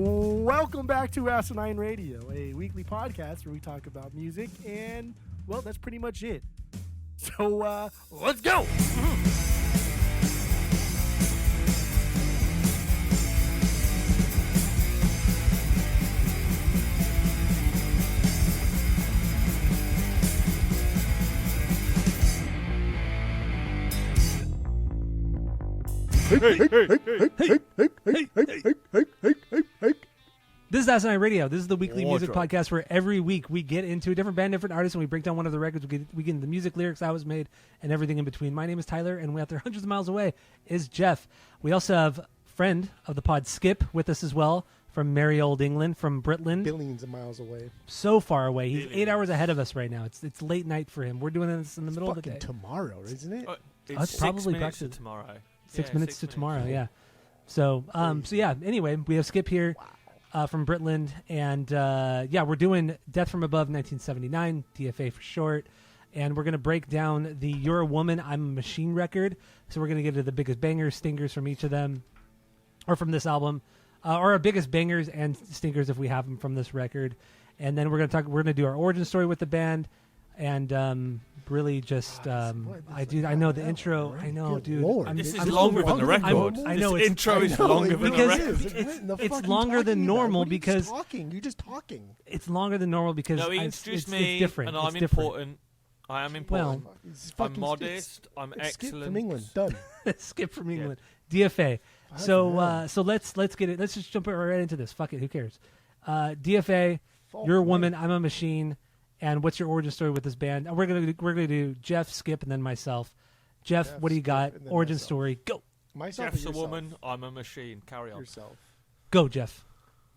Welcome back to Asinine Radio, a weekly podcast where we talk about music, and, well, that's pretty much it. So, let's go! This is Asinine Radio. This is the weekly music podcast where every week we get into a different band, different artist, and we break down one of the records. We get into the music, lyrics, how it was made, and everything in between. My name is Tyler, and out there hundreds of miles away is Jeff. We also have friend of the pod, Skip, with us as well from merry old England, from Britland. Billions of miles away. So far away. He's 8 hours ahead of us right now. It's late night for him. We're doing this in the middle of the day. Tomorrow, isn't it? It's probably 6 minutes to tomorrow. 6 minutes to tomorrow, yeah. So, anyway, we have Skip here from Britland, and we're doing Death from Above 1979, DFA for short, and we're going to break down the You're a Woman, I'm a Machine record. So we're going to get to the biggest bangers, stingers from each of them, or from this album, or our biggest bangers and stinkers if we have them from this record. And then we're going to do our origin story with the band, and really just I know the intro. Right? I know, Good dude. Lord. This is longer than the record. I know This intro is longer than the record. It's longer than normal because you're just talking. It's longer than normal because No, it's different. and I'm it's different. important. I am important. I'm modest. I'm Skip excellent. from England. Done. Skip from England. DFA. So let's get it. Let's just jump right into this. Fuck it. Who cares? DFA. You're a woman. I'm a machine. And what's your origin story with this band? And we're gonna do Jeff, Skip, and then myself. Jeff, what do you got? Origin story. Go. Jeff's a woman. I'm a machine. Carry on. Yourself. Go, Jeff.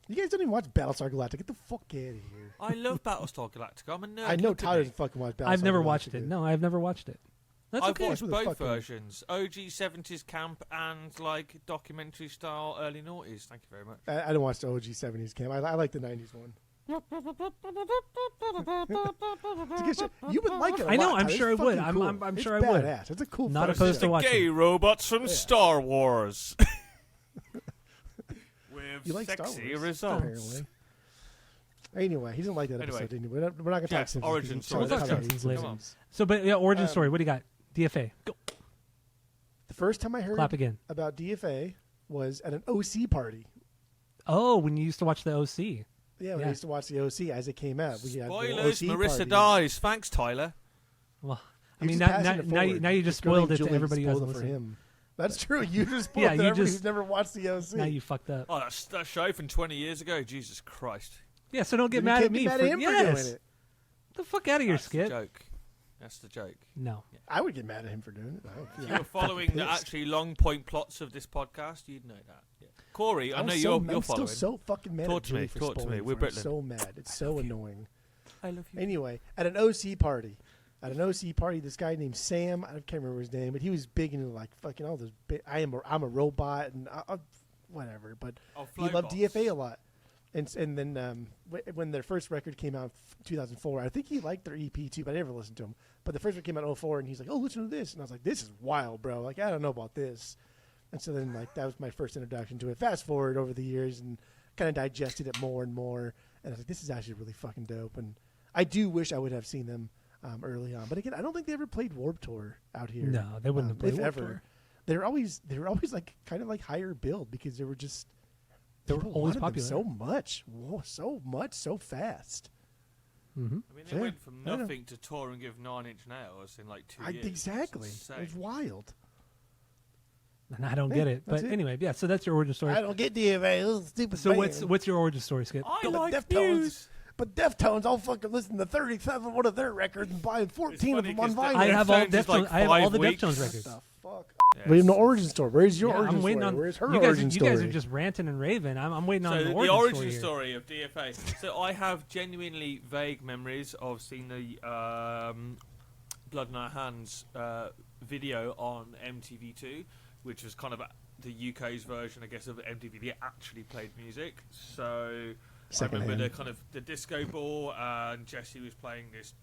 You guys don't even watch Battlestar Galactica. Get the fuck out of here. I love Battlestar Galactica. I'm a nerd. I know Look at Tyler me. doesn't fucking watch Battlestar I've never Galactica. watched it. No, I've never watched it. That's I've okay. watched Who the both fuck knows? versions. OG 70s camp and like documentary style early noughties. Thank you very much. I don't watch the OG 70s camp. I like the 90s one. You would like it a lot, I know. I'm Tyler. sure I It's would. fucking cool. I'm It's sure I would. badass. It's a cool Not fucking opposed to show. watching. Gay robots from Star Wars. You With like Star sexy Wars, results. apparently. Anyway, he didn't like that Anyway. episode. We're not going to talk Jeff, Simpsons. origin because story. he's We'll talking talk about Simpsons later. Simpsons. So, but origin story. What do you got? DFA. Go. The first time I heard Clap again. about DFA was at an OC party. Oh, when you used to watch the OC. Yeah, we Yeah. used to watch the OC as it came out. We had the Spoilers. OC Marissa parties. dies. Thanks, Tyler. Well, I You're mean, just now passing it forward. you just This girl named spoiled it to Julie everybody who spoiled hasn't it for listened. him. That's true. You just spoiled Yeah, it you to everybody just- who's never watched the OC. Now you fucked up. Oh, that's that show from 20 years ago. Jesus Christ. Yeah, so don't get You mad can't at be me mad for at him for yes. doing it. The fuck out of here, That's the Skip. joke. That's the joke. No. I would get mad at him for doing it. If you were following the pissed. actually long point plots of this podcast, you'd know that. Yeah. Corey, I know you're I'm following. still so fucking mad Talk at to me, Julie for talk to me. spoiling We're for him. Britland. So mad. It's so annoying. I love you. Anyway, at an OC party, this guy named Sam, I can't remember his name, but he was big into like fucking all those. I'm a robot and whatever. But he loved DFA a lot. And then when their first record came out, 2004, I think he liked their EP too, but I never listened to him. But the first one came out in 2004, and he's like, "Oh, listen to this," and I was like, "This is wild, bro! Like, I don't know about this." And so then, like, that was my first introduction to it. Fast forward over the years, and kind of digested it more and more, and I was like, "This is actually really fucking dope." And I do wish I would have seen them early on, but again, I don't think they ever played Warped Tour out here. No, they wouldn't have played if Warped ever. Tour. They were always like kind of like higher build because they were just. They were People always wanted them popular. so much. Whoa, so fast. Mm-hmm. I mean, they Yeah, went from I know. nothing to touring with 9 Inch Nails in like 2 years. Exactly. It's It was insane. wild. And I don't Yeah, get it. that's But it. anyway, yeah. So that's your origin story. I don't get DFA. This is stupid. So band. what's your origin story, Skip? I But like Deftones- news. But Deftones, I'll fucking listen to 37 one of their records and buy 14 of funny them on 'cause vinyl. I have all Deftones is like Deftones. I have all 5 the weeks. Deftones What records. the fuck? Yes. We have no origin story. Where's your Yeah, origin I'm waiting story? on. Where's her You guys, origin you story? guys are just ranting and raving. I'm waiting on So the the origin origin story. story of DFA. So I have genuinely vague memories of seeing the Blood in Our Hands video on MTV2, which was kind of the UK's version, I guess, of MTV that actually played music. So I remember the kind of the disco ball, and Jesse was playing this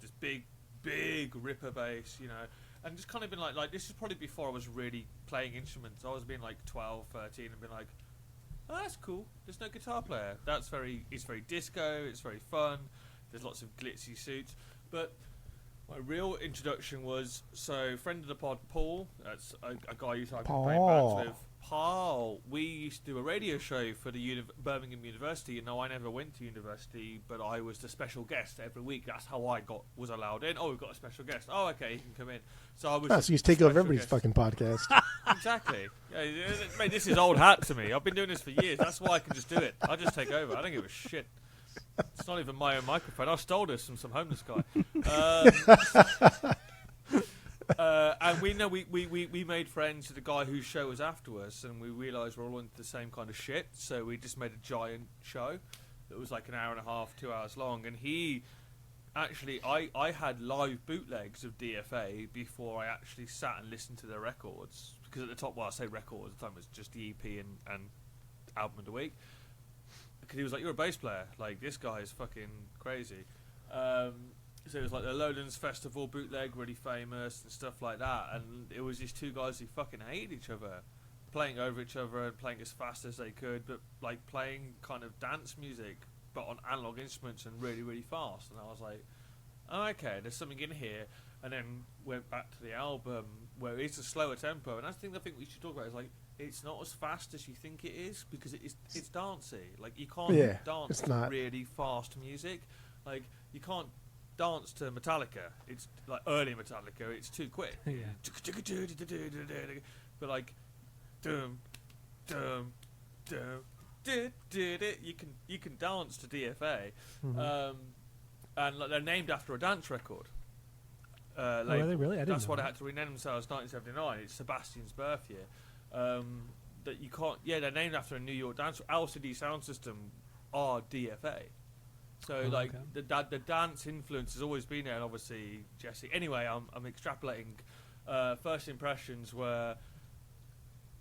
big ripper bass, you know, and just kind of been like this is probably before I was really playing instruments. I was being like 12, 13, and been like, oh, that's cool. There's no guitar player. It's very disco. It's very fun. There's lots of glitzy suits. But my real introduction was, friend of the pod, Paul. That's a guy I used to play bands with. Paul, we used to do a radio show for the Birmingham University. And no, I never went to university, but I was the special guest every week. That's how I was allowed in. Oh, we've got a special guest. Oh, okay, he can come in. So I was. So you take over everybody's fucking podcast. Exactly. Yeah, mate, this is old hat to me. I've been doing this for years. That's why I can just do it. I just take over. I don't give a shit. It's not even my own microphone. I stole this from some homeless guy. And we made friends with the guy whose show was after us, and we realised we're all into the same kind of shit. So we just made a giant show that was like an hour and a half, 2 hours long. And he actually, I had live bootlegs of DFA before I actually sat and listened to their records. Because at the top, I say records, at the time it was just the EP and album of the week. Because he was like, "You're a bass player. Like, this guy is fucking crazy." So it was like the Lowlands Festival bootleg, really famous and stuff like that. And it was these two guys who fucking hated each other, playing over each other and playing as fast as they could, but like playing kind of dance music, but on analog instruments and really, really fast. And I was like, oh, okay, there's something in here. And then went back to the album where it's a slower tempo. And that's the thing I think we should talk about is like, it's not as fast as you think it is because it's dancey. Like, you can't dance to really fast music. Like, you can't dance to Metallica. It's like early Metallica. It's too quick. But like, dum dum dum, you can dance to DFA, and like, they're named after a dance record. Are they really? I didn't That's know why that. they had to rename themselves 1979. It's Sebastian's birth year. That you can't. Yeah, they're named after a New York dance. LCD Sound System are DFA. So the dance influence has always been there, and obviously Jesse. Anyway, I'm extrapolating. First impressions were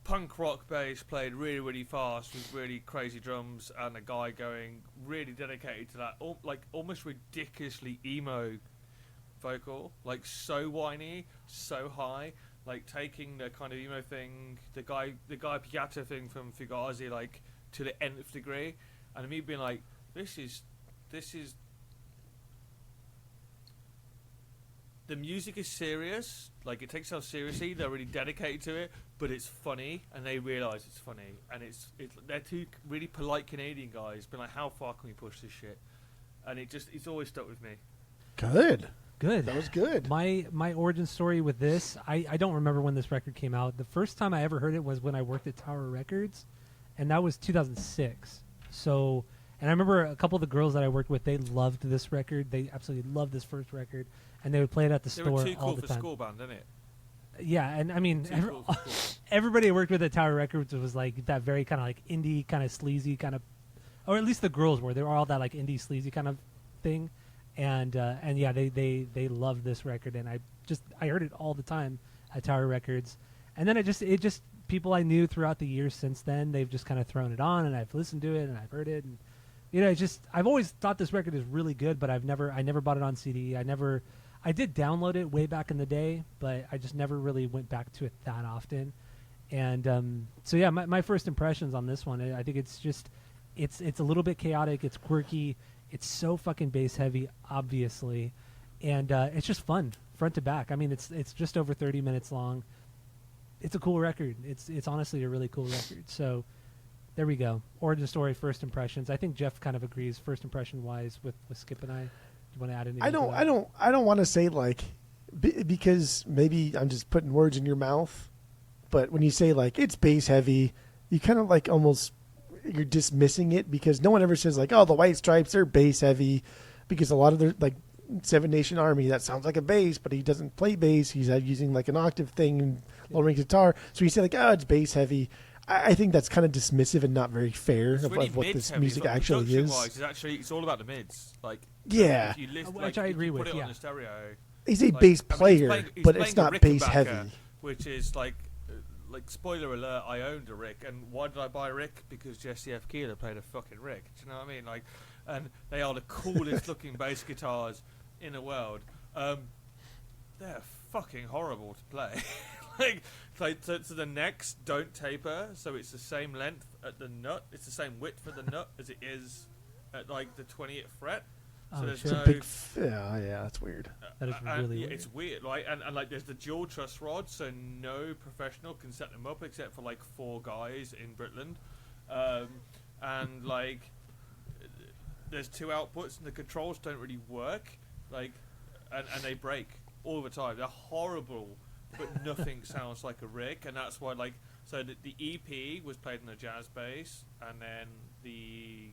punk rock bass played really, really fast with really crazy drums, and a guy going really dedicated to that, like almost ridiculously emo vocal, like so whiny, so high, like taking the kind of emo thing, the guy Piazza thing from Fugazi, like to the nth degree, and me being like, this is the music is serious, like it takes itself seriously, they're really dedicated to it, but it's funny, and they realise it's funny, and it's they're two really polite Canadian guys, been like, how far can we push this shit? And it's always stuck with me. Good. That was good. My origin story with this, I don't remember when this record came out. The first time I ever heard it was when I worked at Tower Records, and that was 2006. So, and I remember a couple of the girls that I worked with, they loved this record. They absolutely loved this first record, and they would play it at the store all the time. They were too cool for school band, didn't it? Yeah, and I mean, everybody I worked with at Tower Records was like that very kind of like indie, kind of sleazy kind of, or at least the girls were. They were all that like indie sleazy kind of thing. And yeah, they loved this record, and I heard it all the time at Tower Records, and then it just people I knew throughout the years since then, they've just kind of thrown it on, and I've listened to it, and I've heard it, and I've always thought this record is really good, but I never bought it on CD. I did download it way back in the day, but I just never really went back to it that often, and so yeah, my first impressions on this one, I think it's a little bit chaotic, it's quirky. It's so fucking bass heavy, obviously, and it's just fun, front to back. I mean, it's just over 30 minutes long. It's a cool record. It's honestly a really cool record. So there we go. Origin story, first impressions. I think Jeff kind of agrees, first impression wise, with Skip and I. Do you want to add anything? I don't want to say like because maybe I'm just putting words in your mouth, but when you say like it's bass heavy, you kind of like almost. You're dismissing it because no one ever says like, oh, the White Stripes, they're bass heavy, because a lot of their like Seven Nation Army, that sounds like a bass, but he doesn't play bass. He's using like an octave thing and lowering guitar. So you say like, oh, it's bass heavy. I think that's kind of dismissive and not very fair of what this music actually is. It's all about the mids. Like, yeah, if you which I agree with. Put it yeah, on the stereo. He's a bass player, but it's not bass heavy. Which is like spoiler alert, I owned a Rick, and why did I buy a Rick? Because Jesse F. Keeler played a fucking Rick. Do you know what I mean? Like, and they are the coolest looking bass guitars in the world. They're fucking horrible to play. So the necks don't taper, so it's the same length at the nut. It's the same width for the nut as it is at like the 20th fret. So there's no yeah, that's weird. That is really weird. It's weird, right? And like there's the dual truss rod, so no professional can set them up except for like 4 guys in Britland. And like there's 2 outputs and the controls don't really work, like, and they break all the time. They're horrible, but nothing sounds like a rig, and that's why like so the EP was played on a jazz bass, and then the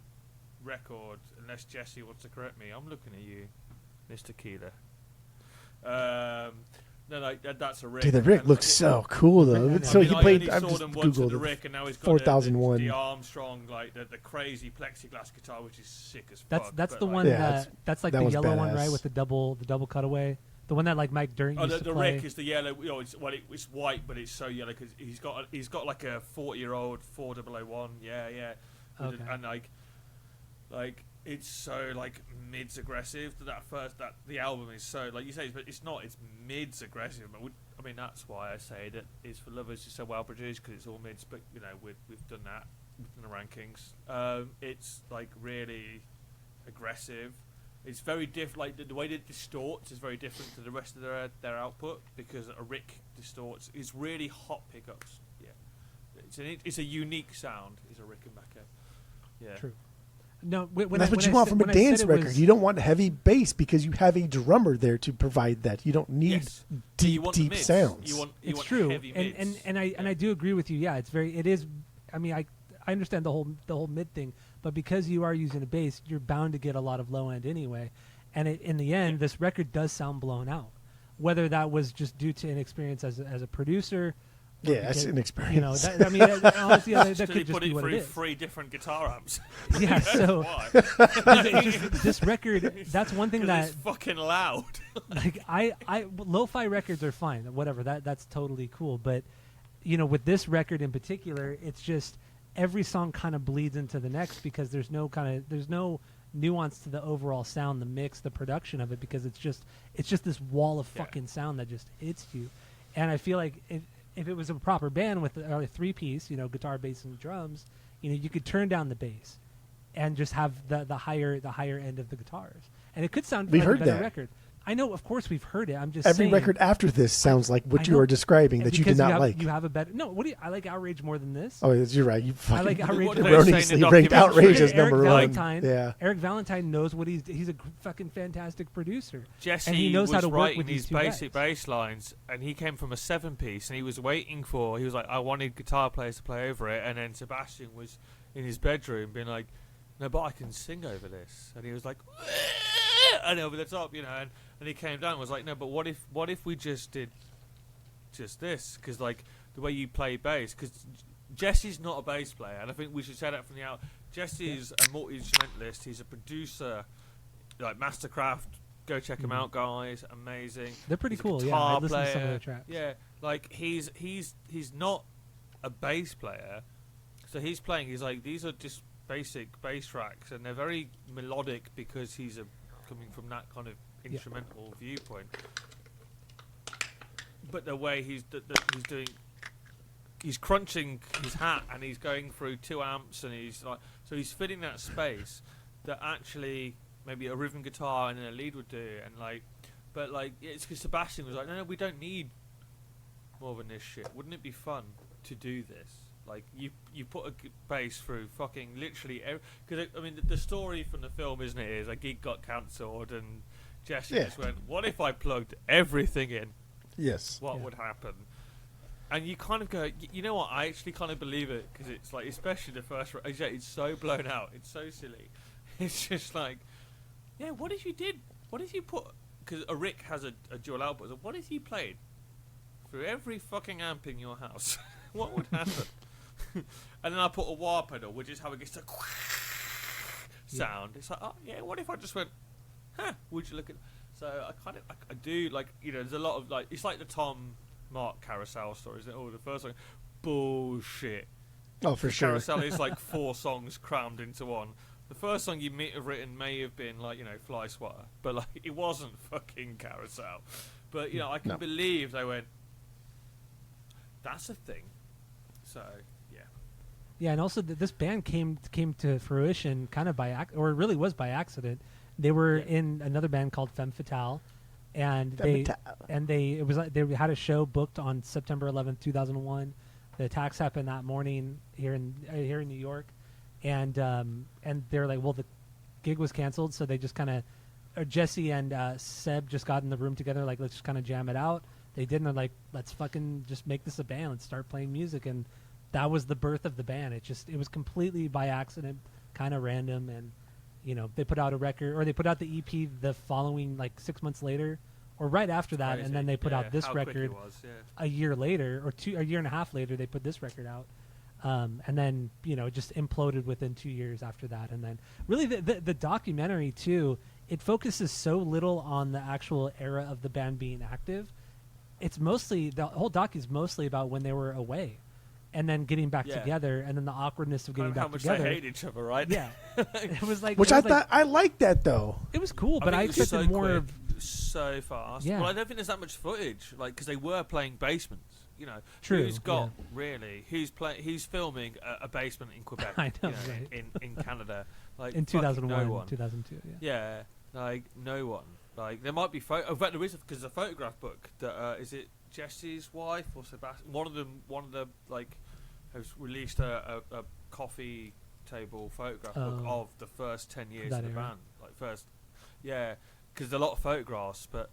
record, unless Jesse wants to correct me, I'm looking at you, Mr. Keeler. No, like that's a Rick. Dude, the Rick looks so cool though. So he played. I've just googled the Rick, and now he's got 4001. the Armstrong, like the crazy plexiglass guitar, which is sick as fuck. That's the one that's like the yellow one, right, with the double cutaway. The one that like Mike Dirnt used to play. The Rick is the yellow. You know, it's white, but it's so yellow because he's got like a 40-year-old 4001. Yeah. Okay. And like it's so like mids aggressive that the album is so like you say, but it's not. It's mids aggressive. But I mean that's why I say that it's for lovers. It's so well produced because it's all mids. But you know we've done that. We've done the rankings. It's like really aggressive. It's very different. Like the way that it distorts is very different to the rest of their output because a Rick distorts. It's really hot pickups. Yeah, it's a unique sound. It's a Rickenbacker. Yeah, true. No, that's what you want from a dance record. You don't want heavy bass because you have a drummer there to provide that. You don't need deep sounds. It's true, heavy mids. and I do agree with you. Yeah, it is. I mean, I understand the whole mid thing, but because you are using a bass, you're bound to get a lot of low end anyway. And in the end, this record does sound blown out. Whether that was just due to inexperience as a producer. Yeah, that's inexperience. You know, I mean, honestly, that could just be what it is. 3 different guitar amps. Yeah, so this record, that's one thing that it's fucking loud. Like lo-fi records are fine, whatever. That's totally cool. But you know, with this record in particular, it's just every song kind of bleeds into the next because there's no nuance to the overall sound, the mix, the production of it, because it's just this wall of fucking sound that just hits you. And I feel like if it was a proper band with a 3-piece, you know, guitar, bass, and drums, you know, you could turn down the bass and just have the higher end of the guitars, and it could sound like a better record. I know, of course, we've heard it. I'm just every saying, record after this sounds like what you are describing that you did not like. You have a better. No, what do you? I like Outrage more than this. Oh, you're right. You fucking I like Outrage. erroneously ranked Outrage as number one. Yeah, Eric Valentine knows what he's a fucking fantastic producer. Jesse and he knows how to work with these basic bass lines, and he came from a 7-piece, and he was like, I wanted guitar players to play over it, and then Sebastian was in his bedroom being like, no, but I can sing over this, and he was like, and over the top, you know, and he came down and was like, no, but what if we just did just this? Because like the way you play bass, because Jesse's not a bass player, and I think we should say that from the out. Jesse's a multi-instrumentalist. He's a producer, like Mastercraft. Go check him out, guys. Amazing. They're pretty cool. Yeah, I listen to some of their tracks. Yeah, like he's not a bass player, so he's playing. He's like, these are just basic bass tracks, and they're very melodic because he's coming from that kind of instrumental viewpoint. But the way he's doing, he's crunching his hat and he's going through 2 amps, and he's like, so he's filling that space that actually maybe a rhythm guitar and then a lead would do, and like, but like it's because Sebastian was like, no, we don't need more than this shit. Wouldn't it be fun to do this? Like you put a bass through fucking literally because I mean the story from the film, isn't it, is a gig got cancelled and Jesse just went, what if I plugged everything in? Yes. What would happen? And you kind of go, you know what? I actually kind of believe it because it's like, especially the first, it's so blown out, it's so silly. It's just like, yeah, what if you did? What if you put? Because a Rick has a dual output. So what if you played through every fucking amp in your house? What would happen? And then I put a wah pedal, which is how it gets to sound. It's like, oh yeah, what if I just went, huh? Would you look at? So I do like, you know, there's a lot of like, it's like the Tom Mark Carousel stories. Oh, the first one, bullshit. Oh, for sure. Carousel is like 4 songs crammed into one. The first song you may have written may have been like, you know, Fly Swatter, but like it wasn't fucking Carousel. But you know, I can believe they went, that's a thing. So yeah. Yeah, and also this band came to fruition kind of or it really was by accident. They were in another band called Femme Fatale, and they had a show booked on September 11th, 2001. The attacks happened that morning here in New York, and they're like, well, the gig was canceled, so they just kind of Jesse and Seb just got in the room together, like, let's just kind of jam it out. They did, and they're like, let's fucking just make this a band. Let's start playing music, and that was the birth of the band. It was completely by accident, kind of random, and they put out a record, or they put out the EP the following, like, 6 months later, or right after that, and then they put out this record a year later, or a year and a half later. They put this record out, and then it just imploded within 2 years after that. And then really the documentary too, it focuses so little on the actual era of the band being active. It's mostly, the whole doc is mostly about when they were away, and then getting back together, and then the awkwardness of getting back together. How much they hate each other, right? Yeah, it was like, which I thought I liked that though. It was cool, but I expected more of. So fast. Yeah. Well, I don't think there's that much footage, like, because they were playing basements. True. Who's got really? Who's filming a basement in Quebec? I know, right. in Canada, like in 2001, no one. 2002. Yeah, like no one. Like there might be in fact there is, because the photograph book that is it Jesse's wife or Sebastian? One of them like has released a coffee table photograph book of the first 10 years of the band. Like first, yeah. Because there's a lot of photographs, but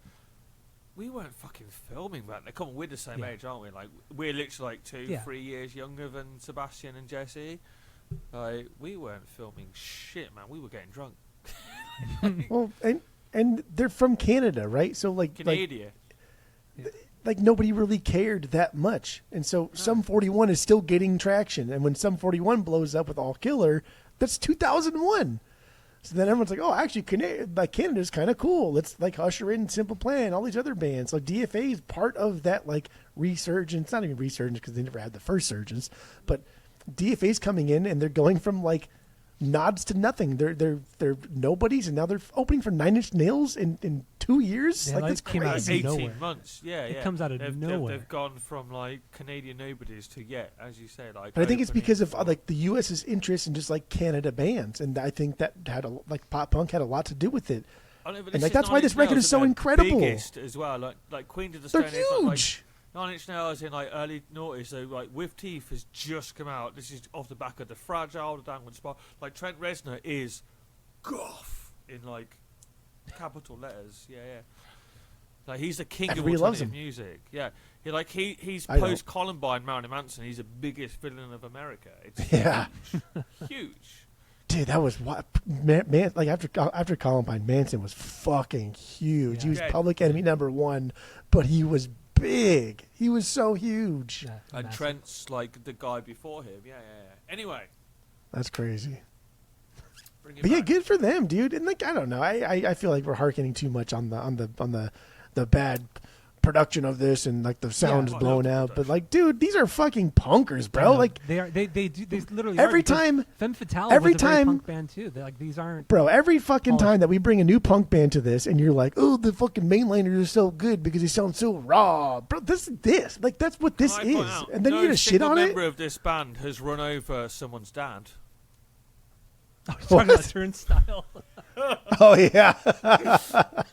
we weren't fucking filming back then. Come on, we're the same age, aren't we? Like, we're literally like 2-3 years younger than Sebastian and Jesse. Like, we weren't filming shit, man. We were getting drunk. Well, and they're from Canada, right? So like Canada. Like nobody really cared that much, and so Sum 41 is still getting traction. And when Sum 41 blows up with All Killer, that's 2001. So then everyone's like, oh, actually, Canada's kind of cool. Let's like usher in Simple Plan, all these other bands. So DFA is part of that like resurgence. Not even resurgence because they never had the first surgence, but DFA's coming in and they're going from like nods to nothing. They're nobodies, and now they're opening for Nine Inch Nails in 2 years. Yeah, like that's came out of crazy. 18 months. Yeah, it comes out of nowhere. They've gone from like Canadian nobodies to as you say, like. But I think it's because of like the U.S.'s interest in just like Canada bands, and I think that had pop punk had a lot to do with it. And like that's why this record is so incredible. Biggest as well, like Queen of the They're Stone Age. huge. Nine Inch Nails in like early noughties, so like With Teeth has just come out. This is off the back of the Fragile, the Downward Spiral. Like Trent Reznor is goth in like capital letters. Yeah. Like he's the king Everybody of loves alternative him. music. Yeah. He's post Columbine, Marilyn Manson. He's the biggest villain of America. It's huge. Dude, that was what man. Like after Columbine, Manson was fucking huge. Yeah. He was Public Enemy #1, but he was big. He was so huge. Yeah, And massive. Trent's like the guy before him. Yeah. Anyway, That's crazy. bring it But yeah, back. good for them, dude. And like I don't know, I feel like we're hearkening too much on the bad production of this, and like the sound is I blown love the out. But production. like, dude, these are fucking punkers, bro. Like they literally every are, because time- Femme Fatale every was a very time- punk band too. They're like, these aren't. bro, every fucking Oh. time that we bring a new punk band to this, and you're like, oh, the fucking mainliners are so good because they sound so raw, bro. This like that's what this Can I point is, out, and then no you're gonna shit on single it. member of this band has run over someone's dad. I was talking about Turnstile. Oh yeah,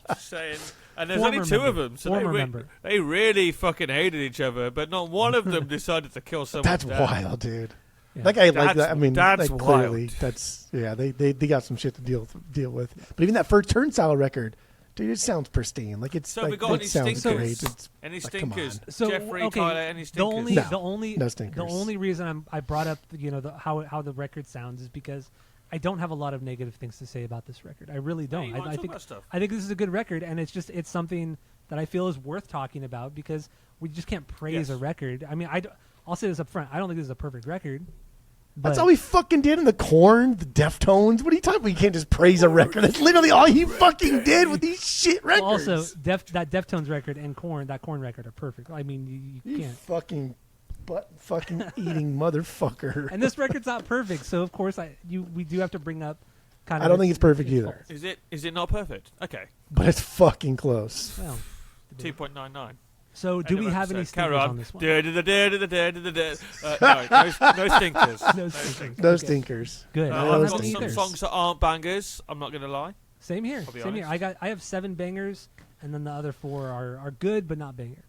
Just saying. And there's Former only two of member. them, so Former member. they really fucking hated each other, but not one of them decided to kill someone. that's wild, dude. Yeah. Like I like That's- that. I mean, that's like, clearly, wild. that's they got some shit to deal with. But even that first Turnstile record, dude, it sounds pristine. Like it's So like we got it any sounds stinkers? great. It's, Any Like, come stinkers? on. So Jeffrey, okay, Tyler, any the stinkers? only No. the only No stinkers. the only reason I brought up how the record sounds is because I don't have a lot of negative things to say about this record. I really don't. you wanna I talk think about stuff. I think this is a good record, and it's something that I feel is worth talking about because we just can't praise a Yes. record. I mean, I'll say this up front. I don't think this is a perfect record. that's but- all he fucking did in the Corn, the Deftones. What are you talking about? You can't just praise a record. That's literally all he fucking did with these shit records. Also, that Deftones record and that Corn record are perfect. I mean, you you can't. fucking butt fucking eating motherfucker. And this record's not perfect, so of course we do have to bring up. Kind of I don't think it's perfect either. Is it not perfect? Okay, But it's fucking close. Well, 2.99. So, do we have any stinkers on this one? No stinkers. No stinkers. Good. I've got some songs that aren't bangers. I'm not going to lie. Same here. I have 7 bangers, and then the other 4 are good but not bangers.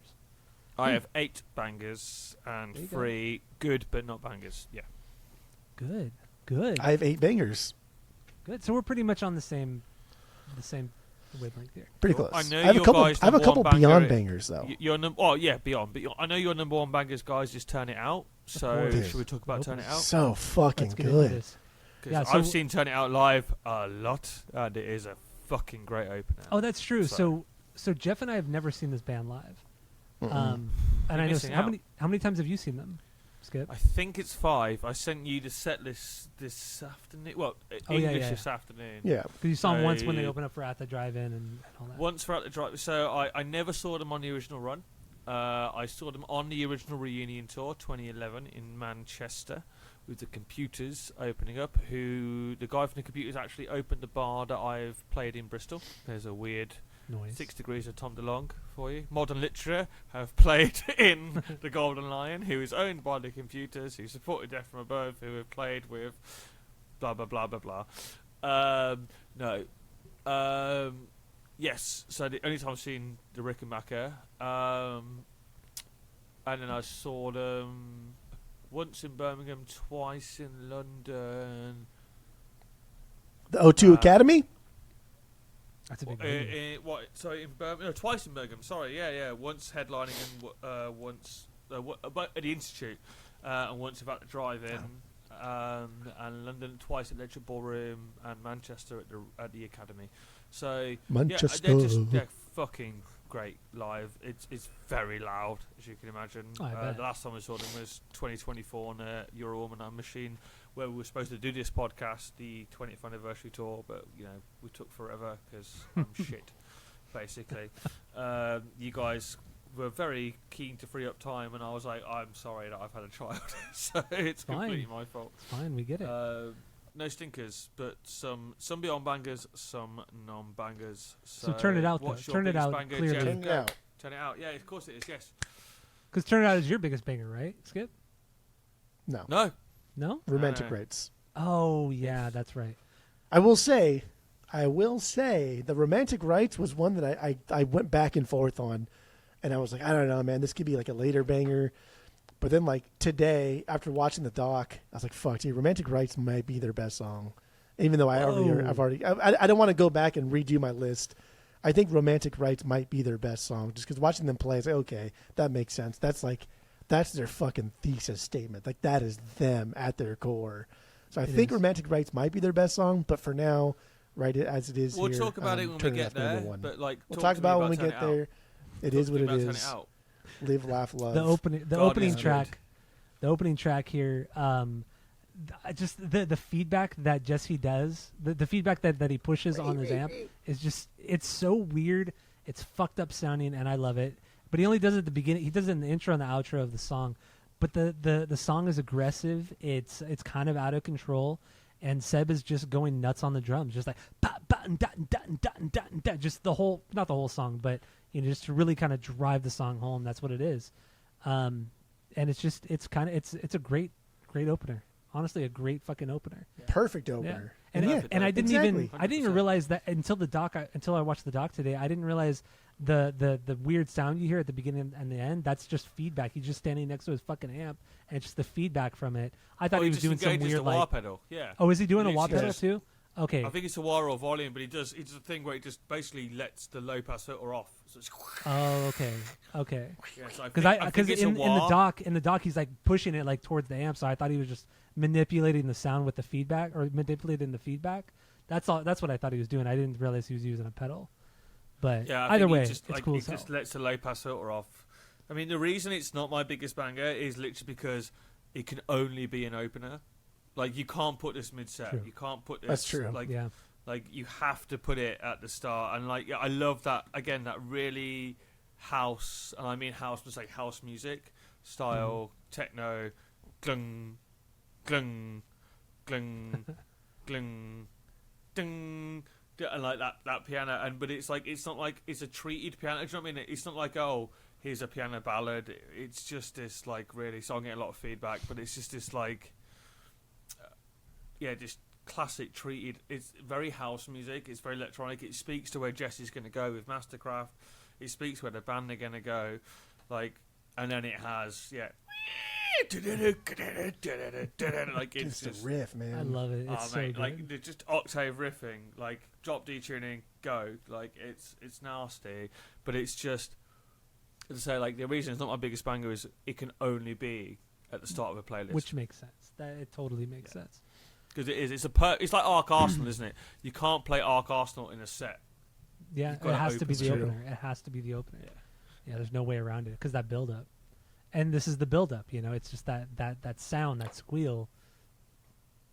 I have 8 bangers and 3 good but not bangers. Yeah. Good. I have 8 bangers. Good. So we're pretty much on the same wavelength here. Pretty close. I know I have a couple beyond bangers though. Beyond. But I know your number one bangers, guys. Just Turn It Out. So should we talk about Turn It Out? So fucking good. Yeah, I've seen Turn It Out live a lot, and it is a fucking great opener. Oh, that's true. So Jeff and I have never seen this band live. And I know how many times have you seen them, Skip? I think it's 5. I sent you the set list this afternoon. Well, English this afternoon. Yeah, because you saw them once when they opened up for At the Drive-In and all that. Once for At the Drive-In. So I never saw them on the original run. I saw them on the original reunion tour, 2011, in Manchester, with the Computers opening up. The guy from the Computers actually opened the bar that I've played in Bristol. There's a weird noise. 6 Degrees of Tom DeLonge for you. Modern Literature have played in the Golden Lion, who is owned by the Computers, who supported Death from Above, who have played with blah blah blah blah blah. Yes, so the only time I've seen the Rickenbacker, and then I saw them once in Birmingham, twice in London. The O2 Academy? That's a big venue. In Birmingham? No, twice in Birmingham. Sorry, yeah. Once headlining and once at the Institute, and once about the Drive-In, and London twice at Lecture Ballroom, and Manchester at the Academy. So Manchester. they're fucking great live. It's very loud, as you can imagine. The last time I saw them was 2024 on the Eurowoman Machine, where we were supposed to do this podcast, the 20th anniversary tour, but we took forever because I'm shit, basically. You guys were very keen to free up time, and I was like, I'm sorry that I've had a child, so it's completely my fault. It's fine, we get it. No stinkers, but some beyond bangers, some non-bangers. So turn it out, though. Turn it out clearly. Turn it out. Turn it out. Yeah, of course it is, yes. Because Turn It Out is your biggest banger, right, Skip? No? Romantic No. Rights. Oh, yeah, that's right. I will say, the Romantic Rights was one that I went back and forth on, and I was like, I don't know, man, this could be like a later banger. But then, like, today, after watching the doc, I was like, fuck, dude, Romantic Rights might be their best song. Even though I don't want to go back and redo my list. I think Romantic Rights might be their best song, just because watching them play, it's like, okay, that makes sense. That's their fucking thesis statement. Like, that is them at their core. So I think Romantic Rights might be their best song, but for now, right as it is we'll here, talk about it when we get there. But we'll talk about it when we get there. It is what it is. Live, laugh, love. The opening track here. Just the feedback that Jesse does, the feedback that he pushes on his amp is just, it's so weird. It's fucked up sounding, and I love it. But he only does it at the beginning. He does it in the intro and the outro of the song. But the song is aggressive. It's kind of out of control. And Seb is just going nuts on the drums, just like just the whole, not the whole song, but just to really kind of drive the song home. That's what it is. And it's a great opener. Honestly, a great fucking opener. Perfect opener. Yeah. And I didn't even realize that until I watched the doc today. I didn't realize the weird sound you hear at the beginning and the end. That's just feedback. He's just standing next to his fucking amp, and it's just the feedback from it. I thought he was doing some weird wah pedal. Yeah. Oh, is he doing a wah pedal too? Okay. I think it's a wah or volume, but he does a thing where he just basically lets the low pass filter off. So it's okay. Because in the doc he's like pushing it like towards the amp, so I thought he was just manipulating the sound with the feedback, or manipulating the feedback. That's all. That's what I thought he was doing. I didn't realize he was using a pedal. But either way, it's cool. He just lets the low pass filter off. I mean, the reason it's not my biggest banger is literally because it can only be an opener. Like, you can't put this mid-set. True. You can't put this... That's true. Like, you have to put it at the start. And, like, I love that, again, that really house, and I mean house, just like house music style, techno, glung, glung, glung, glung, ding, and like that piano. But it's like, it's not like it's a treated piano. Do you know what I mean? It's not like, oh, here's a piano ballad. It's just this like really. So I'm getting a lot of feedback, but it's just this like, just classic treated. It's very house music. It's very electronic. It speaks to where Jesse's going to go with Mastercraft. It speaks where the band are going to go, like, and then it has like it's just a riff, man. I love it. It's so good. Like just octave riffing, like drop D tuning, go. Like it's nasty, but it's just to say like the reason it's not my biggest banger is it can only be at the start of a playlist, which makes sense. It totally makes sense. Because it is. It's like Ark Arsenal, isn't it? You can't play Ark Arsenal in a set. Yeah, it has to be the opener. It has to be the opener. Yeah, there's no way around it because that build up, and this is the build up. You know, it's just that sound, that squeal.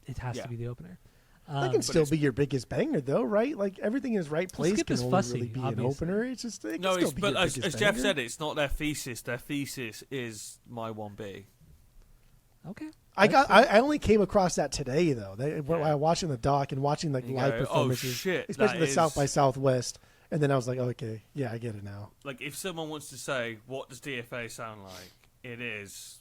It has to be the opener. That can still be your biggest banger, though, right? Like everything in its right place Skip can is only fussy, really be obviously. an opener. It's just but as Jeff said, it's not their thesis. Their thesis is my 1B. Okay. I only came across that today though. While watching the doc and watching like live performances, especially the South by Southwest, and then I was like, okay, yeah, I get it now. Like if someone wants to say what does DFA sound like, it is.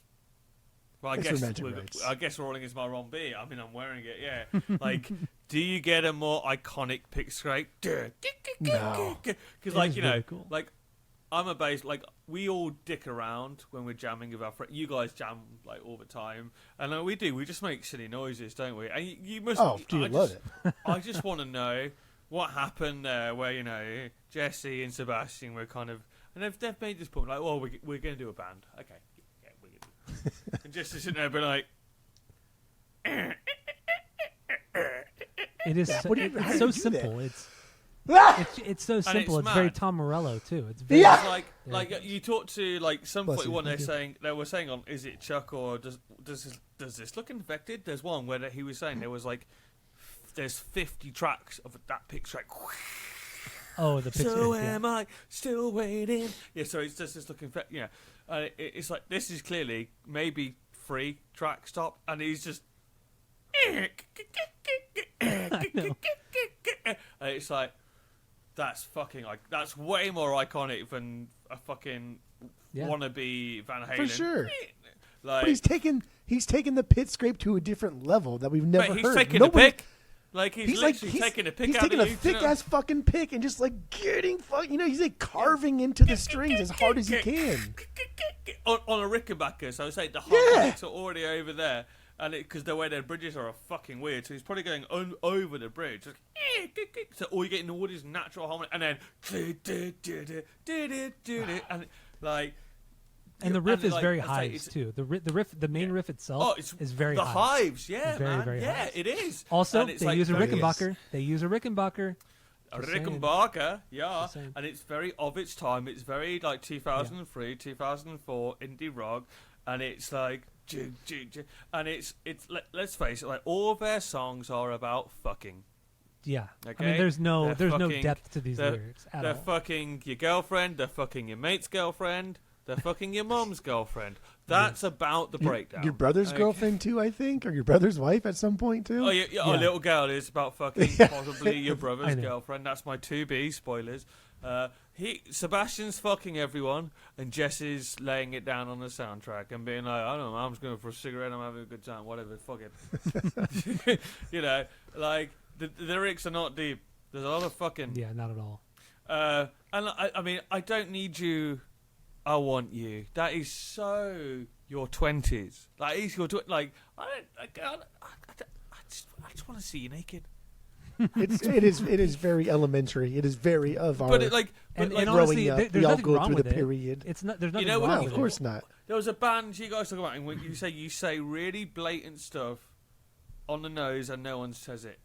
Well, I guess rolling is my 1B. I mean, I'm wearing it. Yeah. Like, do you get a more iconic pick scrape? No. Because like cool. like. I'm a bass, like, we all dick around when we're jamming with our friends. You guys jam, like, all the time. And we do. We just make silly noises, don't we? And you must... Oh, do you love it? I just want to know what happened there where, Jesse and Sebastian were kind of... And they've made this point, like, well, we're going to do a band. Okay. Yeah, we're going to do it. And Jesse's sitting there, but like... It is it's so simple. It's so simple. It's very Tom Morello too. It's very like you talk to like some 41. They were saying on is it Chuck or does this look infected? There's one where he was saying there was like there's 50 tracks of that pick track. Oh, the pick So am I still waiting? Yeah, so it's just this look infected. Yeah, it's like this is clearly maybe 3 track stop, and he's just. I know. It's like. That's fucking like that's way more iconic than a fucking wannabe Van Halen. For sure. Like, but he's taken the pit scrape to a different level that we've never heard. He's taking a pick. Like he's literally taking a pick he's out taking of a you, thick ass fucking pick and just like getting he's like carving into the strings as hard as he can. On a Rickenbacker, so I was saying the hard picks are already over there. And because the way their bridges are fucking weird, so he's probably going over the bridge. So all you're getting all this natural harmony, and then and like. And the riff is very hives too. The riff, the main riff itself, is very the hives. Yeah, very, man. Very yeah, hives. it is. Also, they use a Rickenbacker. They use a Rickenbacker. A Rickenbacker, yeah, and it's very of its time. It's very like 2003, 2004 indie rock, and it's like. And it's let's face it, like all their songs are about fucking. Yeah, okay? I mean, there's no depth to these lyrics at all. They're fucking your girlfriend. They're fucking your mate's girlfriend. They're fucking your mom's girlfriend. That's about the breakdown. Your brother's girlfriend too, I think, or your brother's wife at some point too. Oh yeah. A little girl is about fucking possibly your brother's girlfriend. That's my 2B spoilers. Sebastian's fucking everyone, and Jesse's laying it down on the soundtrack and being like, I don't know, I'm just going for a cigarette, I'm having a good time, whatever, fuck it. Like, the lyrics are not deep. There's a lot of fucking... Yeah, not at all. And I mean, I don't need you, I want you. That is so your 20s. Like, it's your... I just want to see you naked. It is very elementary. It is very of our. And honestly, growing up. there's nothing go wrong through with the period. It's not. There's nothing wrong wrong with with it. Of course not. There was a band you guys talk about, and when you say really blatant stuff on the nose, and no one says it.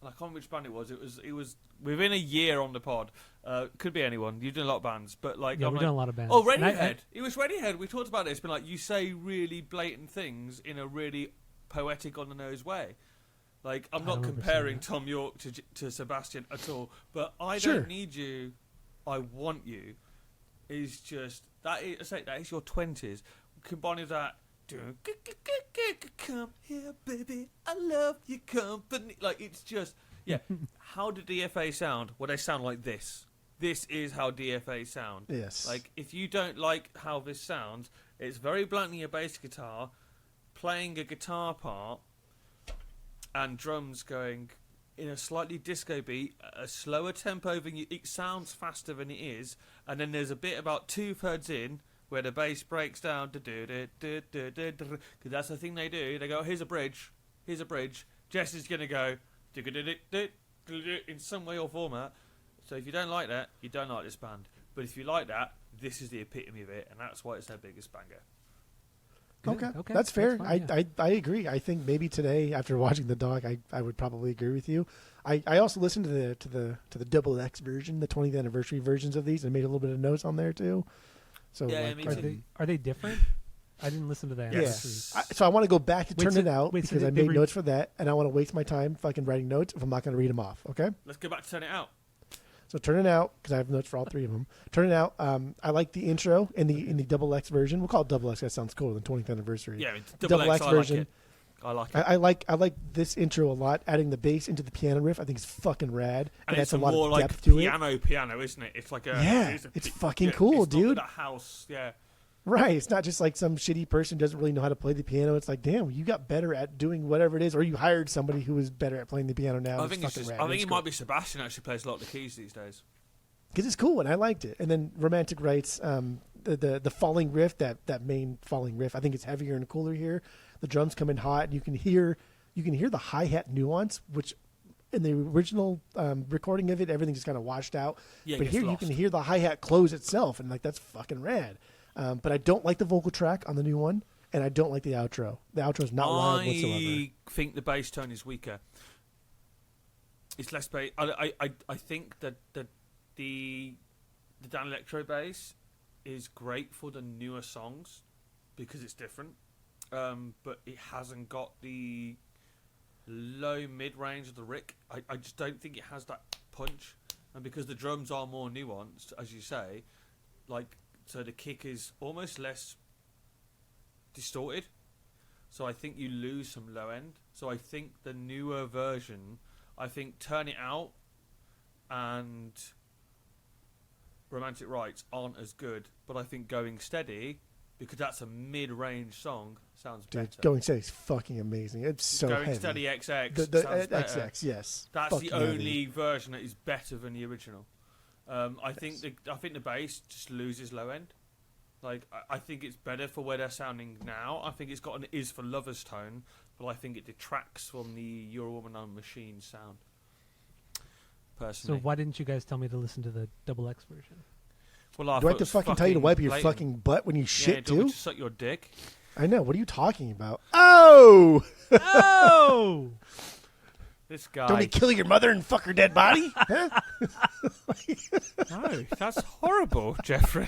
And I can't remember which band it was. It was within a year on the pod. Could be anyone. You've done a lot of bands, but like we've done a lot of bands. Oh, Radiohead. It was Radiohead. We talked about it. It's been like you say really blatant things in a really poetic on the nose way. Like, I'm not comparing Tom York to Sebastian at all, but I don't need you, I want you, is just, that is your 20s. Combined with that, come here, baby, I love your company. Like, it's just, how did DFA sound? Well, they sound like this. this is how DFA sound. Yes. Like, if you don't like how this sounds, it's very bluntly a bass guitar playing a guitar part and drums going in a slightly disco beat, a slower tempo than you. It sounds faster than it is, and then there's a bit about 2/3 in where the bass breaks down, because that's the thing they do. They go, here's a bridge. Jess is going to go in some way or format. So if you don't like that, you don't like this band. But if you like that, this is the epitome of it, and that's why it's their biggest banger. Okay, that's fair. That's fine, I agree. I think maybe today, after watching the doc, I would probably agree with you. I also listened to the double X version, the 20th anniversary versions of these, and made a little bit of notes on there too. So Yeah, like, me too. Are they different? I didn't listen to that. Yes. So I want to go back to Wait, turn so- it out wait, so because they- I they made re- notes for that, and I want to waste my time fucking writing notes if I'm not going to read them off. Okay. Let's go back to Turn It Out. So turn it out because I have notes for all three of them. Turn it out. I like the intro in the double X version. We'll call it double X. That sounds cooler than 20th anniversary. Yeah, Double X version. I like it. I like this intro a lot. Adding the bass into the piano riff, I think is fucking rad. And that's it's a lot more of like depth to it. piano, isn't it? It's like a It's fucking cool, it's dude. Not a house, yeah. Right. It's not just like some shitty person doesn't really know how to play the piano. It's like, damn, you got better at doing whatever it is, or you hired somebody who is better at playing the piano now. I think it might be Sebastian actually plays a lot of the keys these days. Because it's cool and I liked it. And then Romantic Rights, the falling riff, that main falling riff, I think it's heavier and cooler here. The drums come in hot, and you can hear the hi-hat nuance, which in the original recording of it, everything just kind of washed out. Yeah, but here you can hear the hi-hat close itself, and like that's fucking rad. But I don't like the vocal track on the new one, and I don't like the outro. The outro is not loud whatsoever. I think the bass tone is weaker. It's less bass. I think that the Dan Electro bass is great for the newer songs because it's different, but it hasn't got the low mid range of the Rick. I just don't think it has that punch, and because the drums are more nuanced, as you say, like so the kick is almost less distorted. So I think you lose some low end. So I think the newer version, I think Turn It Out and Romantic Rights aren't as good, but I think Going Steady, because that's a mid-range song, sounds Dude, better. Going Steady is fucking amazing. It's so Going heavy. Steady XX The sounds better. XX, yes. That's fucking the only heavy. version that is better than the original. I think the bass just loses low end. Like I think it's better for where they're sounding now. I think it's got an "Is for Lovers" tone, but I think it detracts from the "You're a Woman, I'm a Machine" sound. Personally, So why didn't you guys tell me to listen to the double X version? well, I Do I thought have to it was fucking tell you to wipe your blatant. fucking butt when you Yeah, shit do you want too? me to suck your dick? I know. What are you talking about? Oh! Oh! This guy. Don't he kill your mother and fuck her dead body? Huh? No, that's horrible, Jeffrey.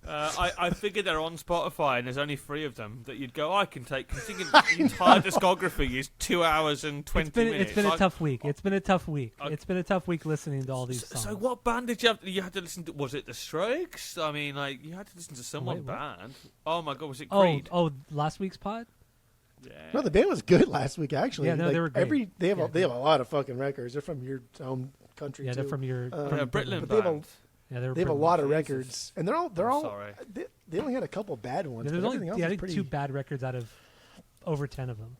I figured they're on Spotify and there's only 3 of them that you'd go, I can take. Considering the entire discography is 2 hours and 20 minutes. It's been a tough week. It's been a tough week. I- It's been a tough week listening to all these songs. So what band did you have? You had to listen to? Was it the Strokes? I mean, like you had to listen to someone Wait, what? band. Oh my God, was it Oh, Creed? last week's pod? Yeah. No, the band was good last week, actually. Yeah, no, they were great. They have Yeah. they have a lot of fucking records. They're from your home country, Yeah, too. they're from your. Yeah, Britland but they have a- band. Yeah, they They have a Britland. lot of Jesus. records, and they're all. Sorry. They only had a couple bad ones. Yeah, but there's only everything else I is think pretty. 2 bad records out of over 10 of them.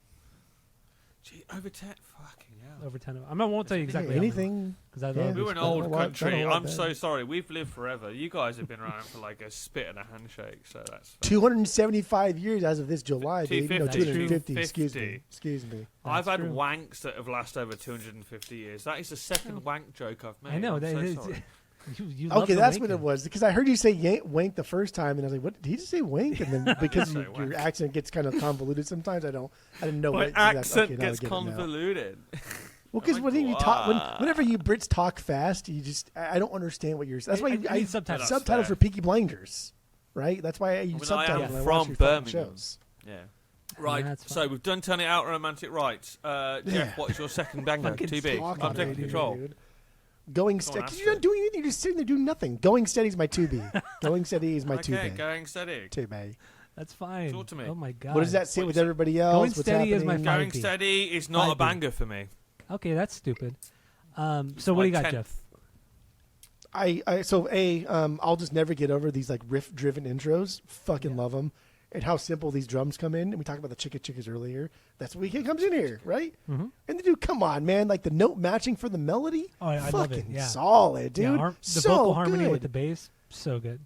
Gee, over 10. Fucking hell. Over 10 of them. I won't tell you exactly. Anything. Because I Yeah. love We were an Done a old lot- done a country. lot I'm better. so sorry. We've lived forever. You guys have been around for like a spit and a handshake, so that's. 275 years as of this July, baby. No, 250. 250. Excuse me. Excuse me. I've That's had true. wanks that have lasted over 250 years. That is the second wank joke I've made. I know. I'm that so is, sorry. you love Okay, the that's what it wanking. was. Because I heard you say wank the first time, and I was like, "What did he just say wank?" And then because say your wank. accent gets kind of convoluted sometimes, I didn't know. My what exactly- accent okay, now I gets get it now. convoluted. Well, because I'm when like, you talk, "Wow." whenever you Brits talk fast, you just I don't understand what you're. That's why I need subtitles. That's subtitles fair. for Peaky Blinders, right? That's why I use I subtitles am when I from watch your fucking Birmingham. shows. Yeah. Right, that's so we've done Turn It Out, Romantic Rights. Jeff, Yeah. what's your second banger? Fucking Too big. talk I'm on taking it, dude. control. Dude. Going Go on, steady. Because ask you're not it. doing anything. You're just sitting there doing nothing. Going steady is my 2B. Going steady is my Okay, 2B. going steady. 2B. That's fine. Talk to me. Oh my god. What does that sit with What's- everybody else? Going What's steady is my happening? five- Going 5B. steady is not a 5B. banger for me. Okay, that's stupid. So what do you got, My Jeff? 10th. I'll just never get over these like riff driven intros. Fucking love them, and how simple these drums come in. And we talked about the chicka chickas earlier. That's what comes in here, right? Mm-hmm. And the dude, come on, man! Like the note matching for the melody. Oh, I love it. Yeah, solid, dude. Yeah, the so vocal harmony good. with the bass, so good.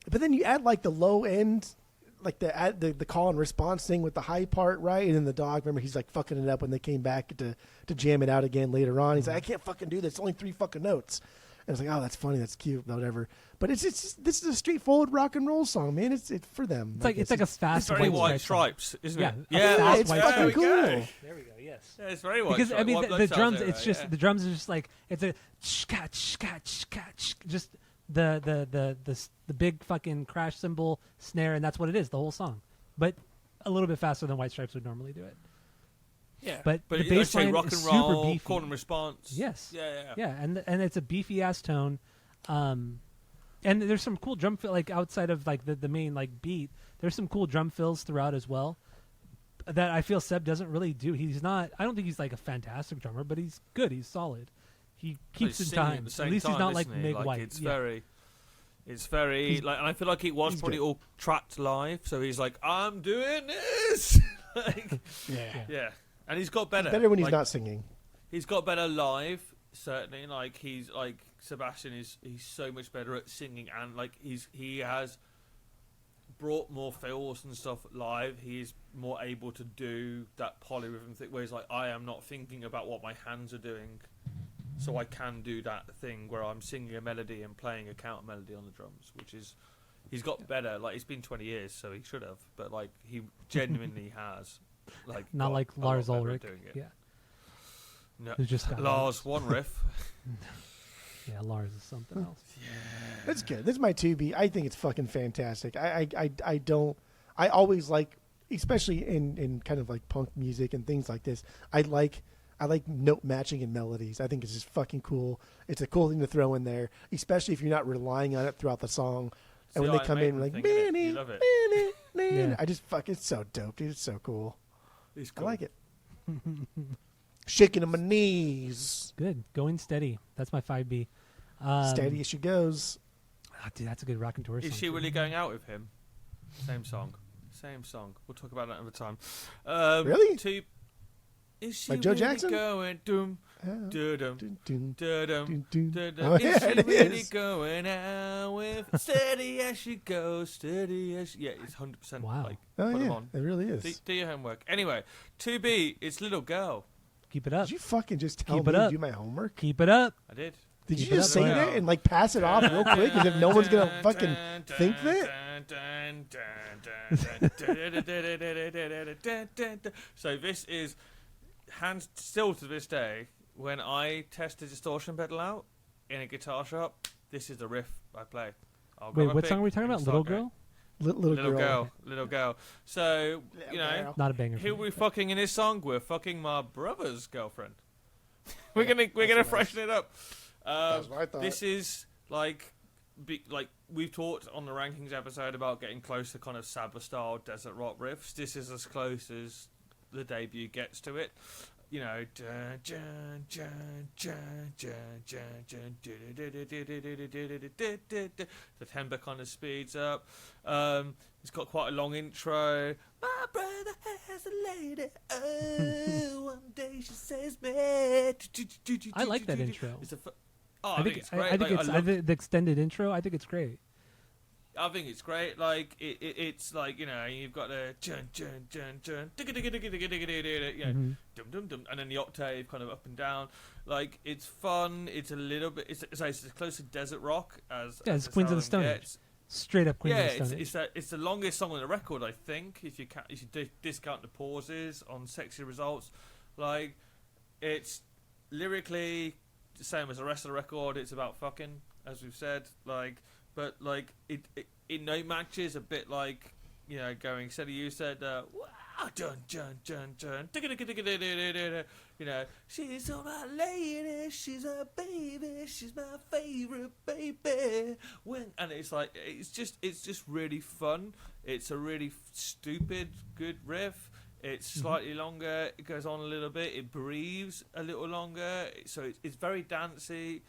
But then you add like the low end, like the call and response thing with the high part, right? And then the dog, remember, he's like fucking it up when they came back to jam it out again later on. He's like, I can't fucking do this. It's only 3 fucking notes. And it's like, oh, that's funny, that's cute, whatever. But it's this is a straightforward rock and roll song, man. It's for them. It's like a fast. It's very White Stripes, isn't it? Yeah, it's fucking cool. There we go. Yes. Yeah, it's very White because Stripes. I mean the drums. Zero, It's just the drums are just like it's a just the big fucking crash cymbal snare, and that's what it is the whole song, but a little bit faster than White Stripes would normally do it. Yeah, but the like bass line rock is and super roll, beefy. call and response. Yes. Yeah. And it's a beefy ass tone, and there's some cool drum fill like outside of like the main like beat. There's some cool drum fills throughout as well that I feel Seb doesn't really do. He's not. I don't think he's like a fantastic drummer, but he's good. He's solid. He keeps in time. At least he's not like Meg White. It's very like, and I feel like it was probably all tracked live. So he's like, I'm doing this. Like, yeah. And he's got better. It's better when he's not singing. He's got better live, certainly. Like he's like Sebastian he's so much better at singing, and like he has brought more fills and stuff live. He's more able to do that polyrhythm thing where he's like, I am not thinking about what my hands are doing, so I can do that thing where I'm singing a melody and playing a counter melody on the drums, which is he's got better. Like it's been 20 years, so he should have, but like he genuinely has. Like not like Lars Ulrich. Yeah. No, who just got Lars one riff. Yeah, Lars is something else. Yeah. That's good. This is my 2B. I think it's fucking fantastic. I always like, especially in kind of like punk music and things like this, I like note matching and melodies. I think it's just fucking cool. It's a cool thing to throw in there, especially if you're not relying on it throughout the song. And when they come in, like, Manny, I just it's so dope, dude. It's so cool. It's cool. I like it. Shaking on my knees. Good. Going steady. That's my 5B. Steady as she goes. Oh, dude, that's a good rock and tour song. Is she really going out with him? Same song. We'll talk about that another time. Really? Is she like Joe really Jackson? Going dum dum dum dum? Oh, Is yeah, she it really is. going out with steady as she goes, steady as she... Yeah, it's 100%. Wow. Like, Oh, put 'em yeah. on. It really is. Do your homework. Anyway, 2B, it's Little Girl. Keep it up. Did you fucking just tell Keep me it to up. do my homework? Keep it up. I did. Did Keep you it just up, say bro. that and like pass it off real quick as if no one's gonna fucking think that? So this is hands still to this day when I test the distortion pedal out in a guitar shop. This is the riff I play. Wait, what song are we talking about? Little Girl? Little girl. So you know, Not a banger. who we fucking in this song? We're fucking my brother's girlfriend. we're gonna freshen it up. That's what I thought. This is like we've talked on the rankings episode about getting close to kind of Sabbath style desert rock riffs. This is as close as the debut gets to it. You know, the tempo kind of speeds up. It's got quite a long intro. My brother has a lady. Oh, one day she says me. I like that intro. I think it's great. I think the extended intro. I think it's great. I think it's great. Like it's like, you know, you've got the chun chun chun chun, you know, dum dum dum, and then the octave kind of up and down. Like it's fun. It's a little bit. It's as close to desert rock as it's Queens of the Stone Age. Straight up Queens of the Stone Age. It's the longest song on the record, I think. If you discount the pauses on Sexy Results, like it's lyrically the same as the rest of the record. It's about fucking, as we've said, like. But like it note matches a bit like, you know, going steady. You said, dun dun dun dun, you know, she's all my lady, she's a baby, she's my favorite baby. And it's like it's just really fun. It's a really stupid good riff. It's slightly longer. It goes on a little bit. It breathes a little longer. So it's very dancey.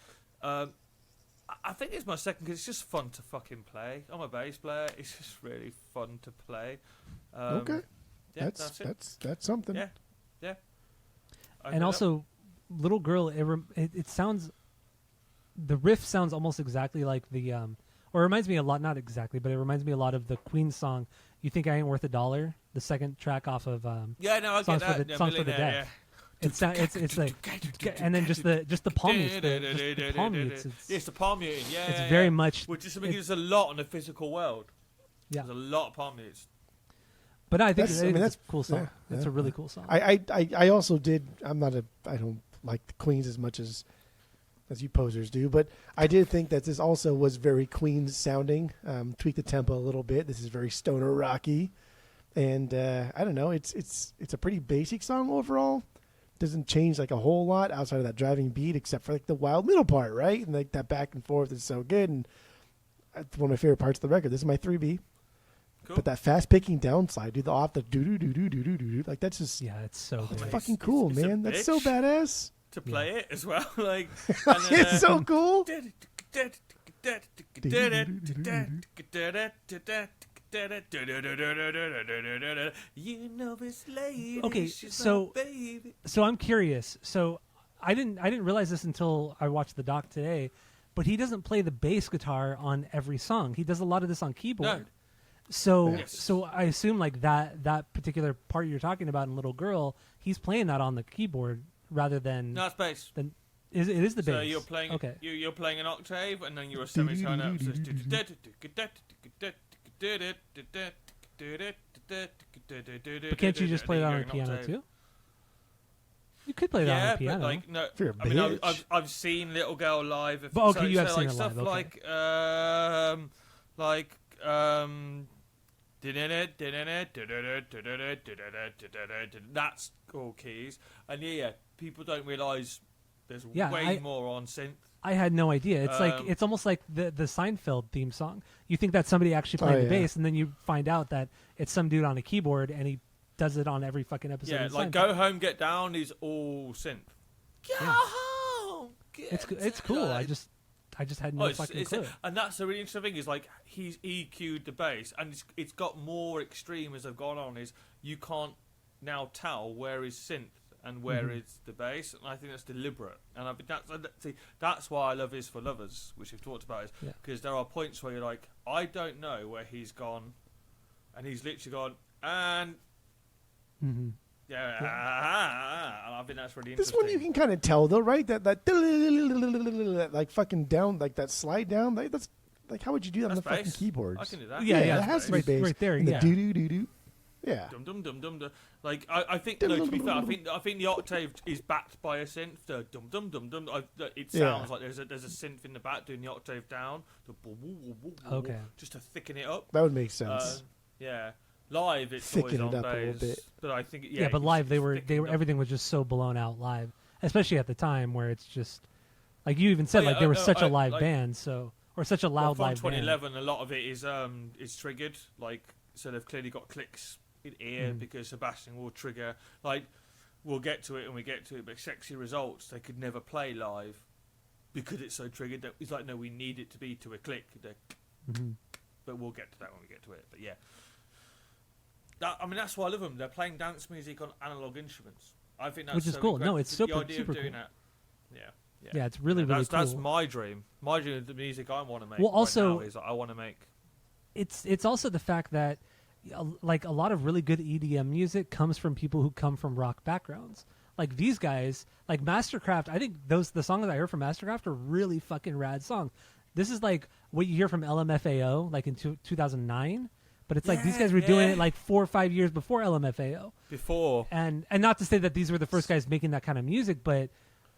I think it's my second because it's just fun to fucking play. I'm a bass player. It's just really fun to play. Okay. Yeah, that's something. Yeah. And also, Little Girl, it sounds, the riff sounds almost exactly like the, or it reminds me a lot, not exactly, but it reminds me a lot of the Queen song, You Think I Ain't Worth a Dollar, the second track off of I get that. Songs for the Deaf. Yeah. It's like, and then just the palm mutes, the palm mutes. It's the palm muting, yeah. It's very much, which is something there's a lot in the physical world. Yeah. There's a lot of palm mutes. But I think that's a cool song. Yeah, That's a really cool song. I also did. I don't like the Queens as much as you posers do, but I did think that this also was very Queens sounding. Tweak the tempo a little bit. This is very stoner rocky, and I don't know. It's a pretty basic song overall. Doesn't change like a whole lot outside of that driving beat, except for like the wild middle part, right? And like that back and forth is so good, and it's one of my favorite parts of the record. This is my 3B. Cool. But that fast picking down slide, dude, the do do, like that's just it's so it's good. fucking cool, it's man. That's so badass. To play it as well, like it's so cool. You know this lady. Okay, so I'm curious. So I didn't realize this until I watched the doc today, but he doesn't play the bass guitar on every song. He does a lot of this on keyboard. No. So I assume like that particular part you're talking about in Little Girl, he's playing that on the keyboard rather than no, it's bass. It is the bass. So you're playing okay. You're playing an octave and then you're a semitone up. But can't you just play that on the piano too? You could play that on the piano. But like no, You're a I mean bitch. I've seen Little Girl live. But okay, you have seen like it stuff live. Okay. like that's all keys, and people don't realise there's way more on synth. I had no idea. It's like it's almost like the Seinfeld theme song. You think that's somebody actually playing the bass, and then you find out that it's some dude on a keyboard, and he does it on every fucking episode. Yeah, of like Seinfeld. Go Home, Get Down is all synth. Go home. It's cool. I just had no fucking clue. And that's the really interesting thing is like he's EQ'd the bass, and it's got more extreme as they've gone on. Is you can't now tell where is synth and where is the bass, and I think that's deliberate. And I think that's why I love Is for Lovers, which we've talked about, is because there are points where you're like, I don't know where he's gone, and he's literally gone and. And I think that's really interesting. This one you can kind of tell though, right? That like fucking down, like that slide down. That's like how would you do that on the fucking keyboards? I can do that. Yeah, it has to be bass right there. And Yeah, the do. Yeah. Dum dum dum dum dum. Like I think no, to be fair, I think the octave is backed by a synth. The dum dum dum dum. It sounds like there's a synth in the back doing the octave down. Okay. Just to thicken it up. That would make sense. Yeah. Live, it's thicken always it on up bass, a little bit. but I think but live they were everything was just so blown out live, especially at the time where it's just like you even said they were such a live band, or such a loud live band. From 2011, band. a lot of it is triggered, like so they've clearly got clicks in ear because Sebastian will trigger. Like we'll get to it and we get to it, but Sexy Results they could never play live because it's so triggered. That it's like no, we need it to be to a click. But we'll get to that when we get to it. But yeah. That's why I love them. They're playing dance music on analog instruments. I think that's which is cool. Great. No, it's super idea super of doing cool. That. Yeah, it's really cool. That's my dream. My dream of the music I want to make. Well, also right now is I want to make. It's also the fact that like a lot of really good EDM music comes from people who come from rock backgrounds. Like these guys, like Mastercraft. I think the songs I heard from Mastercraft are really fucking rad songs. This is like what you hear from LMFAO, like in 2009. But it's like these guys were doing it like 4 or 5 years before LMFAO. And not to say that these were the first guys making that kind of music, but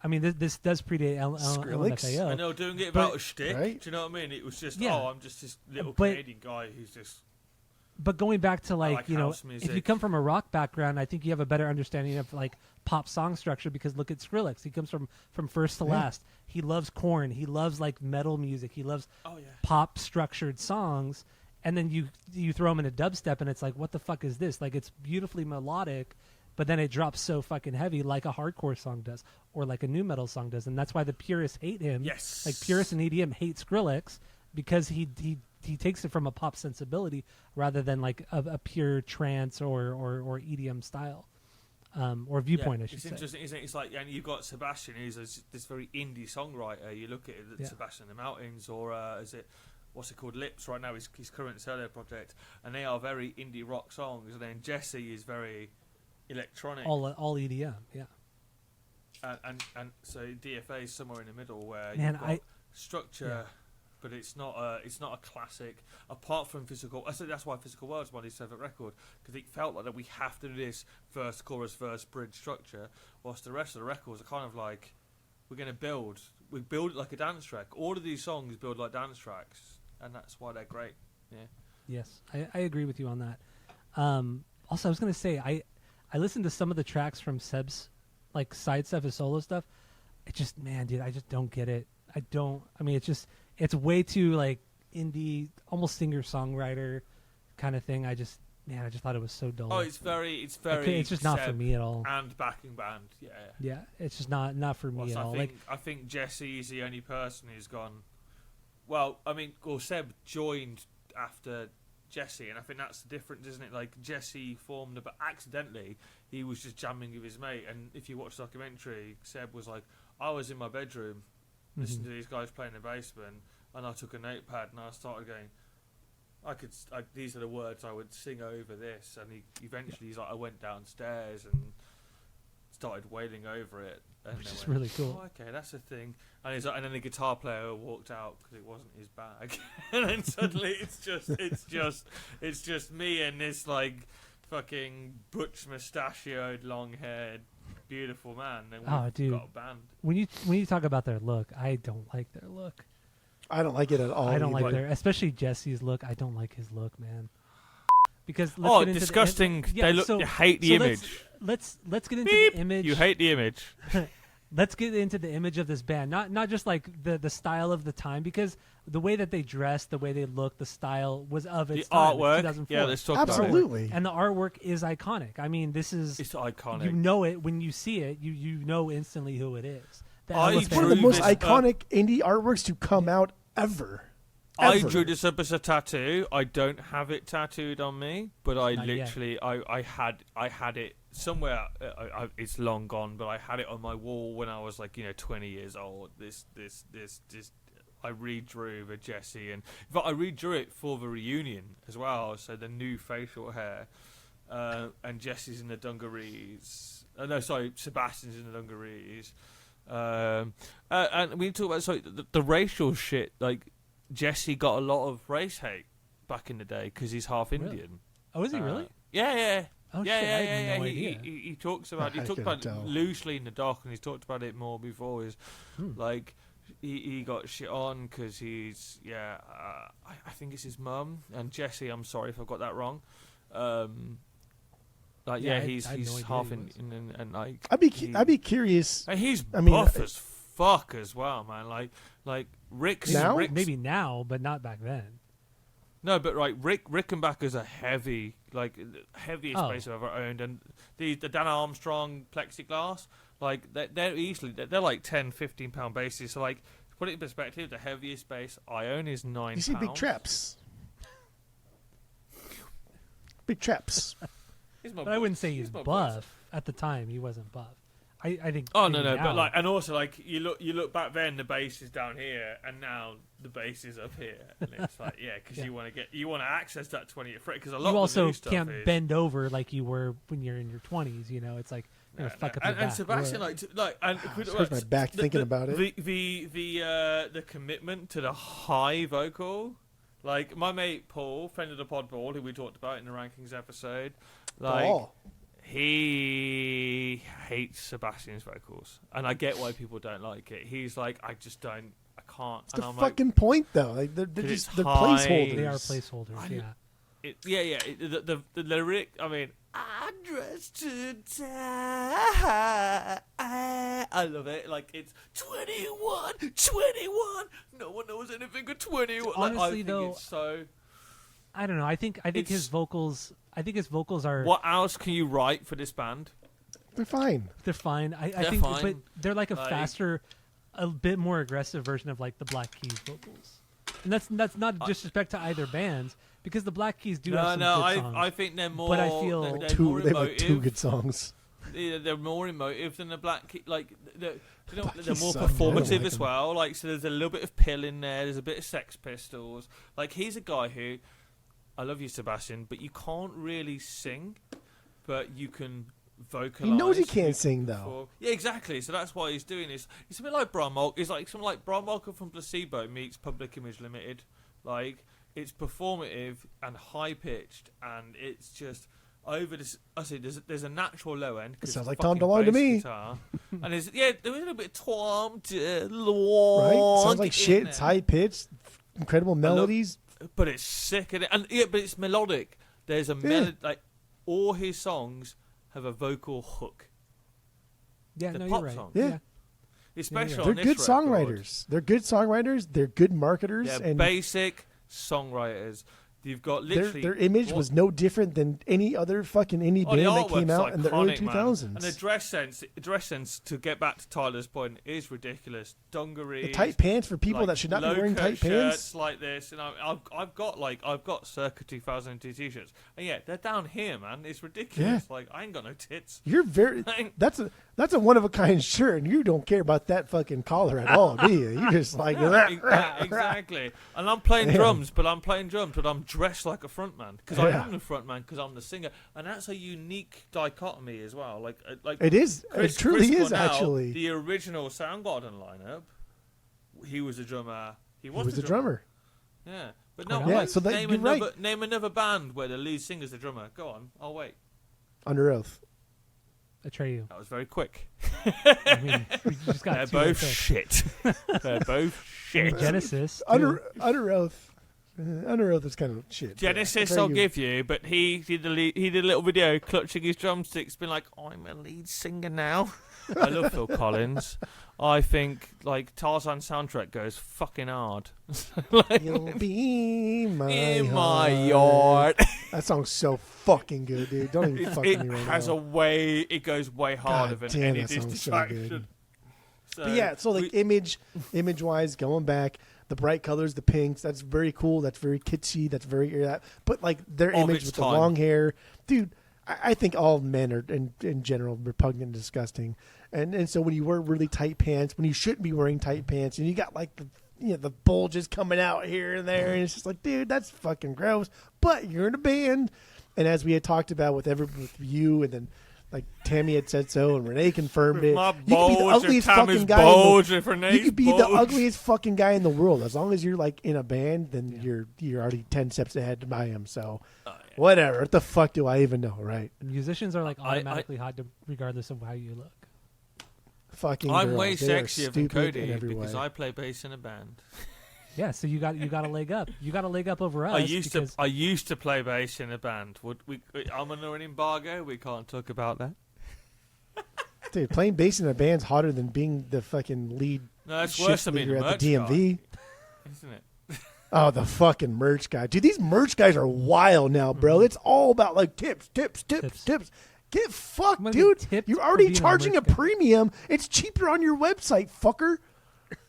I mean this does predate LMFAO. I know, doing it without a shtick. Right? Do you know what I mean? It was just I'm just this little Canadian guy who's just. But going back to like house music. if you come from a rock background, I think you have a better understanding of like pop song structure because look at Skrillex. He comes from first to last. He loves Korn. He loves like metal music. He loves pop structured songs. And then you throw them in a dubstep, and it's like, what the fuck is this? Like, it's beautifully melodic, but then it drops so fucking heavy like a hardcore song does or like a nu metal song does, and that's why the purists hate him. Yes, like purists in EDM hate Skrillex because he takes it from a pop sensibility rather than like a pure trance or EDM style. Or viewpoint, I should say. It's interesting, isn't it? It's like, and you've got Sebastian, who's this very indie songwriter. You look at it, Sebastian in the Mountains, or what's it called, Lips right now, his current solo project, and they are very indie rock songs. And then Jesse is very electronic. All EDM, yeah. And so DFA is somewhere in the middle where Man, you've got structure. Yeah. But it's not a classic. Apart from Physical, I think that's why Physical World's my favorite record, because it felt like that we have to do this verse, chorus, verse, bridge structure, whilst the rest of the records are kind of like we build it like a dance track. All of these songs build like dance tracks, and that's why they're great. Yeah. Yes, I agree with you on that. Also, I was gonna say I listened to some of the tracks from Seb's like side stuff, his solo stuff. It just, man, dude, I just don't get it. I mean, it's way too like indie, almost singer-songwriter kind of thing. I just thought it was so dull. Oh, it's very. It's just not for me at all. And backing band, yeah. Yeah, it's just not for me at all. I think Jesse is the only person who's gone. Well, I mean, Seb joined after Jesse, and I think that's the difference, isn't it? Like Jesse formed, but accidentally he was just jamming with his mate. And if you watch the documentary, Seb was like, I was in my bedroom. Listen to these guys playing in the basement, and I took a notepad and I started going, these are the words I would sing over this, and he's like, I went downstairs and started wailing over it, and which is really cool. Oh, okay, that's a thing. And he's like, and then the guitar player walked out because it wasn't his bag, and then suddenly it's just me and this like fucking butch mustachioed, long-haired, beautiful man, and we've got a band. When you talk about their look, I don't like their look. I don't like it at all. I don't like especially Jesse's look. I don't like his look, man. Because disgusting! You hate the image. Let's get into Beep. the image. You hate the image. Let's get into the image of this band, not just like the style of the time, because the way that they dressed, the way they looked, the style was of its time. The artwork, 2004. yeah, let's talk absolutely. about it. And the artwork is iconic. I mean, it's iconic. You know it when you see it. You know instantly who it is. It's one of the most iconic indie artworks to come out ever. I drew this up as a tattoo. I don't have it tattooed on me, but I literally I had it somewhere. It's long gone, but I had it on my wall when I was like 20 years old. This I redrew the Jesse, and in fact I redrew it for the reunion as well. So the new facial hair, and Jesse's in the dungarees. No, sorry, Sebastian's in the dungarees. And we talk about the racial shit. Like Jesse got a lot of race hate back in the day because he's half Indian. Oh, is he really? Yeah. Oh, yeah, shit, yeah, I had yeah. no idea. He talks about it loosely in the doc, and he's talked about it more before. Is like he got shit on because he's I think it's his mum and Jesse. I'm sorry if I got that wrong. He's no half Indian and like I'd be curious. And he's buff as fuck as well, man. Like Rick's now, maybe now, but not back then. No, but Rickenbacker's a heaviest bass I've ever owned, and the Dan Armstrong plexiglass, like they're like 10, 15 pound basses. So like to put it in perspective, the heaviest bass I own is 9 pounds. You see Big Traps. Big Traps. But I wouldn't say he's buff. At the time, he wasn't buff. I think. Oh no, but like, and also like you look back then, the bass is down here, and now the bass is up here, and it's like because you want to access that 20th fret, because a lot you of also the new stuff can't bend over like you were when you're in your 20s. It's like fuck up your back. And Sebastian and hurts my back thinking about it. The commitment to the high vocal, like my mate Paul, friend of the Podball, who we talked about in the rankings episode, like. Paul. He hates Sebastian's vocals, and I get why people don't like it. He's like, I can't. It's the fucking point, though. Like they're placeholders. They are placeholders. The lyric. I mean, I dress to die. I love it. Like it's 21. No one knows anything of 21. Honestly, though, it's so. I don't know. I think his vocals. I think his vocals are. What else can you write for this band? They're fine. They're fine. I think, but they're like a faster, a bit more aggressive version of like the Black Keys vocals. And that's not a disrespect to either bands, because the Black Keys do have some good songs. I think they're more. But I feel they have two good songs. They're more emotive than the Black Keys. Like they're more suck. performative like as well. Like, so there's a little bit of Pill in there. There's a bit of Sex Pistols. Like, he's a guy who, I love you, Sebastian, but you can't really sing, but you can vocalize. He knows he can't sing though. Yeah, exactly. So that's why he's doing this. It's a bit like Brian Molko. It's like something like Brian Molko from Placebo meets Public Image Limited. Like, it's performative and high pitched, and it's just over this. I say there's a natural low end. It sounds like Tom DeLonge to me. Guitar, and there's there was a little bit of Tom DeLonge. Right? Sounds like shit. It's high pitched, incredible melodies. But it's sick, but it's melodic. There's a melody. Like, all his songs have a vocal hook. Yeah, the no, pop you're right. songs. Yeah. Especially They're on this good record. songwriters. They're good songwriters. They're good marketers. They're and basic songwriters. You've got literally their image was no different than any other fucking indie band that came out in the early 2000s. And the dress sense, to get back to Tyler's point, is ridiculous. Dungarees, the tight pants for people that should not be wearing tight pants. Like this, and I've got Circa 2002 t-shirts, and yeah, they're down here, man. It's ridiculous. Yeah. Like, I ain't got no tits. You're very that's a one of a kind shirt, and you don't care about that fucking collar at all, do you? You just like exactly. And I'm playing drums, but I'm dressed like a frontman, because I am the frontman, because I'm the singer, and that's a unique dichotomy as well. Like it is. It truly is Cornell, actually. The original Soundgarden lineup, he was a drummer. He was a drummer. Yeah, but Cornell? no. Yeah, so name another band where the lead singer's the drummer. Go on, I'll wait. Under Oath. Atreyu. That was very quick. I mean, you just got They're two both right shit. They're both shit. Genesis. Under Oath. Under Oath is kind of shit. Genesis, I'll give you, but he did a little video clutching his drumsticks, being like, "I'm a lead singer now." I love Phil Collins. I think like Tarzan soundtrack goes fucking hard. Like, you'll be in my yard. That song's so fucking good, dude. Don't even fucking me right now. It goes way harder than any distraction. But yeah, so like image wise, going back, the bright colors, the pinks, that's very cool. That's very kitschy. That's very but like their image with the long hair, dude. I think all men are in general repugnant and disgusting. And so when you wear really tight pants, when you shouldn't be wearing tight pants, and you got like the bulges coming out here and there, and it's just like, dude, that's fucking gross. But you're in a band, and as we had talked about with you, and then like Tammy had said so, and Renee confirmed it. My You could be the ugliest fucking guy. You could be the ugliest fucking guy in the world. As long as you're like in a band, then you're already 10 steps ahead by him. So whatever. What the fuck do I even know, right? Musicians are like automatically hot regardless of how you look. Fucking I'm girls. way They are sexier than stupid Cody in every because way. I play bass in a band. Yeah, so you got a leg up. You got a leg up over us. I used to play bass in a band. I'm under an embargo. We can't talk about that. Dude, playing bass in a band's hotter than being the fucking lead. No, it's worse than being a at merch the DMV, guy, isn't it? Oh, the fucking merch guy, dude. These merch guys are wild now, bro. It's all about like tips. Get fucked, dude. You're already charging a premium. It's cheaper on your website, fucker.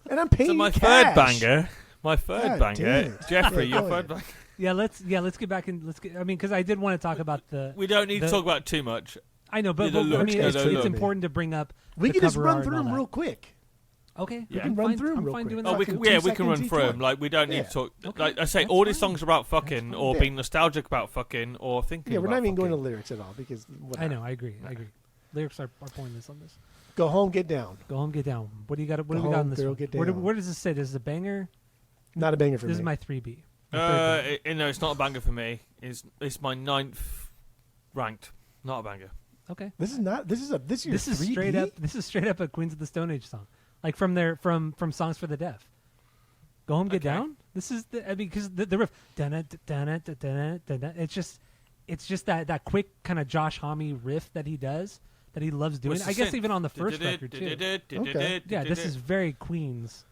And I'm paying my cash. third banger. My third banger, Jeffrey. Your third banger. Yeah, let's get back in. I mean, because I did want to talk about the. We don't need to talk about too much. I know, but I mean, it's important to bring up. We can just run through them real quick. Okay, we can run through them real quick. We can run through them. Like, we don't need to talk. Okay. Like I say, all these songs are about fucking, or being nostalgic about fucking, or thinking. Yeah, we're not even going to fucking. lyrics at all because. Whatever. I know, I agree. Lyrics are pointless on this. Go home, get down. Go home, get down. What do you got? What do we got on this one? Where does this say? This is a banger. Not a banger for me. This is my 3B. No, it's not a banger for me. It's my 9th ranked. Not a banger. Okay. This is straight up. This is straight up a Queens of the Stone Age song, like from Songs for the Deaf. Go home, get down. This is because the riff. It's just that quick kind of Josh Homme riff that he does that he loves doing. I guess even on the first record too. Okay. Yeah, this is very Queens.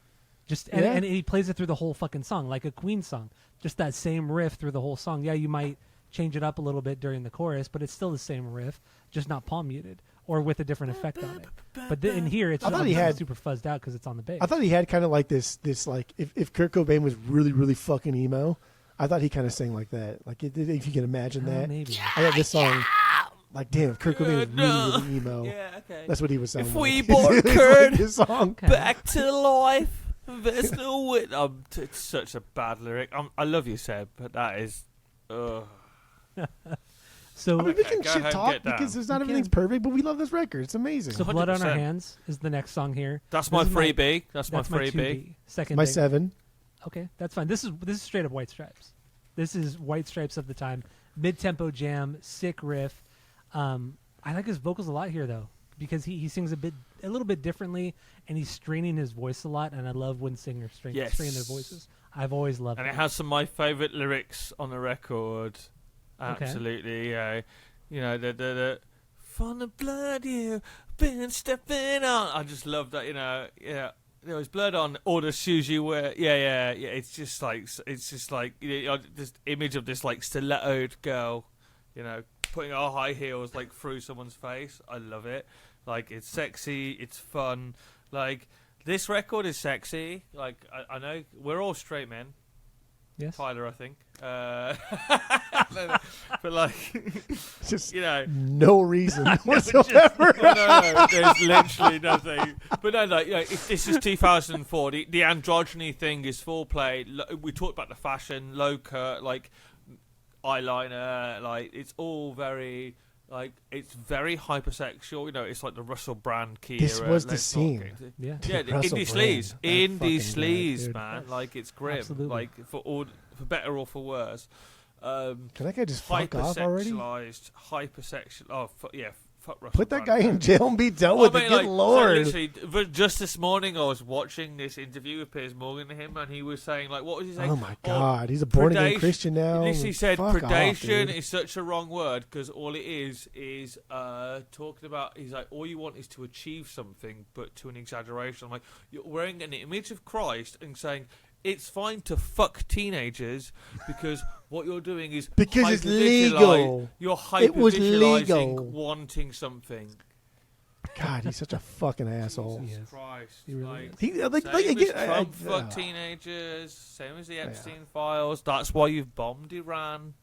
And he plays it through the whole fucking song like a Queen song. Just that same riff through the whole song. Yeah, you might change it up a little bit during the chorus, but it's still the same riff, just not palm muted. or with a different effect on it. But in here, it's super fuzzed out because it's on the bass. I thought he had kind of like this like if Kurt Cobain was really, really fucking emo, I thought he kind of sang like that. Like if you can imagine that. Maybe. I got this song. Like, damn, if Kurt Cobain was really, really emo. Yeah, okay. That's what he was saying. If we brought Kurt like song. back to life, there's no way. It's such a bad lyric. I love you, Seb, but that is... So I mean, we can shit talk because not everything's perfect, but we love this record. It's amazing. So 100%. Blood on Our Hands is the next song here. That's my freebie. That's my freebie. Second my thing. 7. Okay, that's fine. This is straight up White Stripes. This is White Stripes of the time. Mid-tempo jam, sick riff. I like his vocals a lot here though, because he sings a little bit differently, and he's straining his voice a lot. And I love when singers strain their voices. I've always loved it. And it has some of my favorite lyrics on the record. Absolutely, yeah. You know, the from the blood you've been stepping on. I just love that, you know. Yeah, there was blood on all the shoes you wear. Yeah. It's just like you know, this image of this like stilettoed girl, you know, putting her high heels like through someone's face. I love it. Like, it's sexy, it's fun. Like, this record is sexy. Like, I know we're all straight men. Yes. Tyler, I think. But like, just, you know, no reason whatsoever. No, there's literally nothing. But no, like, you know, if this is 2004. The androgyny thing is full play. We talked about the fashion, low cut, like eyeliner, like it's all very. Like, it's very hypersexual, you know. It's like the Russell Brand key. This was the scene. Yeah, indie sleaze, man. Dude. Like, it's grim. Absolutely. Like, for better or for worse. Can that guy just fuck off already? Hypersexual. Oh, yeah. Fuck Russell Put that Brand. guy in jail and be dealt with it. Good lord. So literally, just this morning, I was watching this interview with Piers Morgan and him, and he was saying, like, what was he saying? Oh my god, he's a born again Christian now. He said fuck predation off, is such a wrong word because all it is talking about. He's like, all you want is to achieve something, but to an exaggeration. I'm like, you're wearing an image of Christ and saying it's fine to fuck teenagers because what you're doing is because it's legal. You're hyper-visualizing wanting something. God, he's such a fucking asshole. Jesus Christ. He really same as Trump fuck teenagers, same as the Epstein files. That's why you've bombed Iran.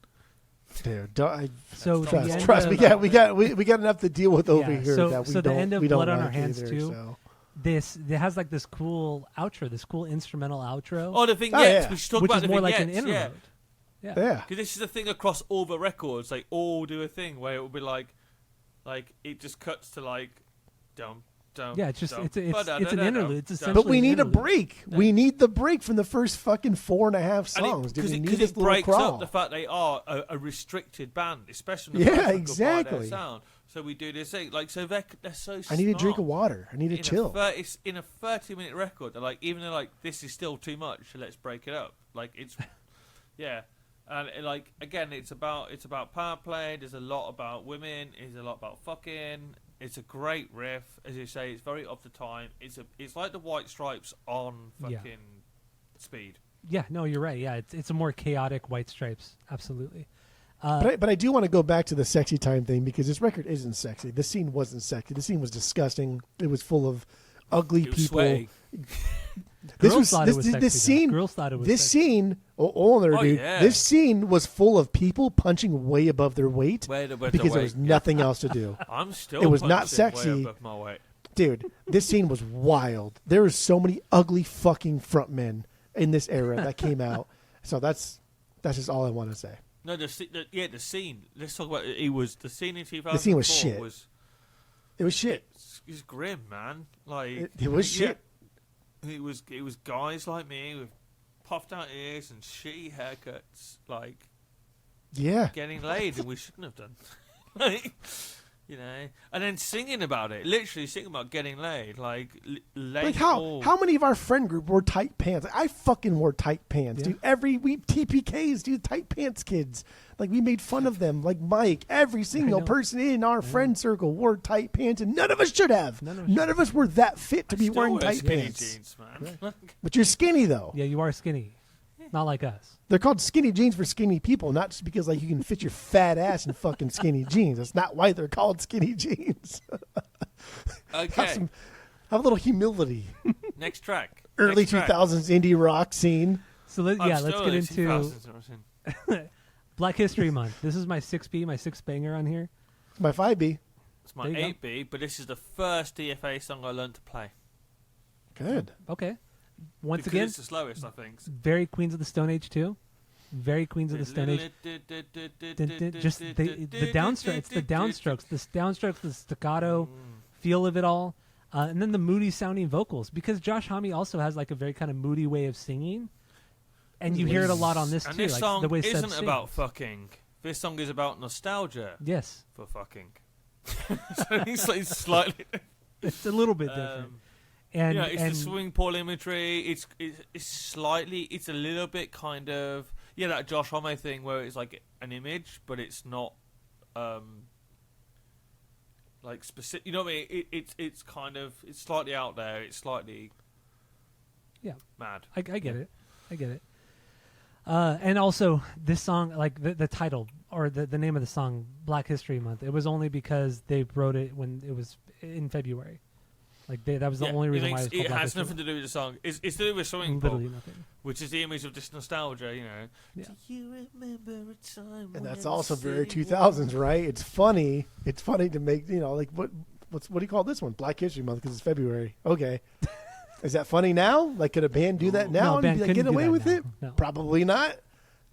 Dude, trust me. We got enough to deal with over here. So the end of Blood on Our Hands either, too. So. It has like this cool outro, this cool instrumental outro. Oh, the vignettes. We should talk which about is the more vignettes. like an interlude. Yeah. Because this is the thing across all the records. They all do a thing where it will be like it just cuts to like, dump. Yeah, it's just it's an interlude. It's essentially but we need a break. Yeah. We need the break from the first fucking 4.5 songs. Because it breaks crawl. up the fact they are a restricted band, especially in the exactly. Sound. So we do this thing, like, so they're so smart. I need a drink of water. I need to chill. In a 30-minute record, they're like, even though like this is still too much, so let's break it up. Like, it's, yeah, and like again, it's about power play. There's a lot about women. It's a lot about fucking. It's a great riff, as you say. It's very of the time. It's like the White Stripes on fucking speed. Yeah, no, you're right. Yeah, it's a more chaotic White Stripes. Absolutely. But I do want to go back to the sexy time thing because this record isn't sexy. The scene wasn't sexy. The scene was disgusting. It was full of ugly people. Girls thought it was sexy. This scene, this scene was full of people punching way above their weight because there was nothing else to do. I'm still. It was not sexy. Way above my weight. Dude, this scene was wild. There were so many ugly fucking frontmen in this era that came out. So that's just all I want to say. No, the scene. Let's talk about it. The scene in 2004. The scene was shit. It was shit. It was grim, man. Like it was shit. It was guys like me with puffed out ears and shitty haircuts, like getting laid, and we shouldn't have done. Like, you know, and then singing about it, literally singing about getting laid, like how many of our friend group wore tight pants? I fucking wore tight pants, dude. We TPKs, dude, tight pants kids. Like, we made fun of them. Like Mike, every single person in our friend circle wore tight pants, and none of us should have. None of us were that fit to be wearing tight pants. Jeans, man. But you're skinny though. Yeah, you are skinny. Not like us. They're called skinny jeans for skinny people, not just because like you can fit your fat ass in fucking skinny jeans. That's not why they're called skinny jeans. Okay. Have a little humility. Next track. Early 2000s indie rock scene. So let's get into 2000s. Black History Month. This is my 6B, my sixth banger on here. It's my 5B. It's my 8B, but this is the first DFA song I learned to play. Good. Okay. Once because again, it's the slowest, I think. Very Queens of the Stone Age too. Very Queens of the Stone Age. Just the downstrokes. It's the downstrokes. The downstrokes, the staccato feel of it all. And then the moody sounding vocals. Because Josh Homme also has like a very kind of moody way of singing. And you hear it a lot on this and too. This like song the way isn't Seb about sings. fucking. This song is about nostalgia. Yes. For fucking. So it's slightly. It's a little bit different. And it's the swimming pool imagery. It's slightly. It's a little bit kind of that Josh Homme thing where it's like an image, but it's not like specific. You know what I mean? It's kind of slightly out there. It's slightly mad. I get it. I get it. And also this song, like the title or the name of the song, Black History Month. It was only because they wrote it when it was in February. Like that was the only reason why it has nothing to do with the song. It's to do with swimming pool, nothing. which is the image of this nostalgia. You know. Yeah. Do you remember a time? And that's also very 2000s, right? It's funny. It's funny to make like what do you call this one? Black History Month because it's February. Okay. Is that funny now? Like, could a band do that now and be like, get away with it? No. Probably not.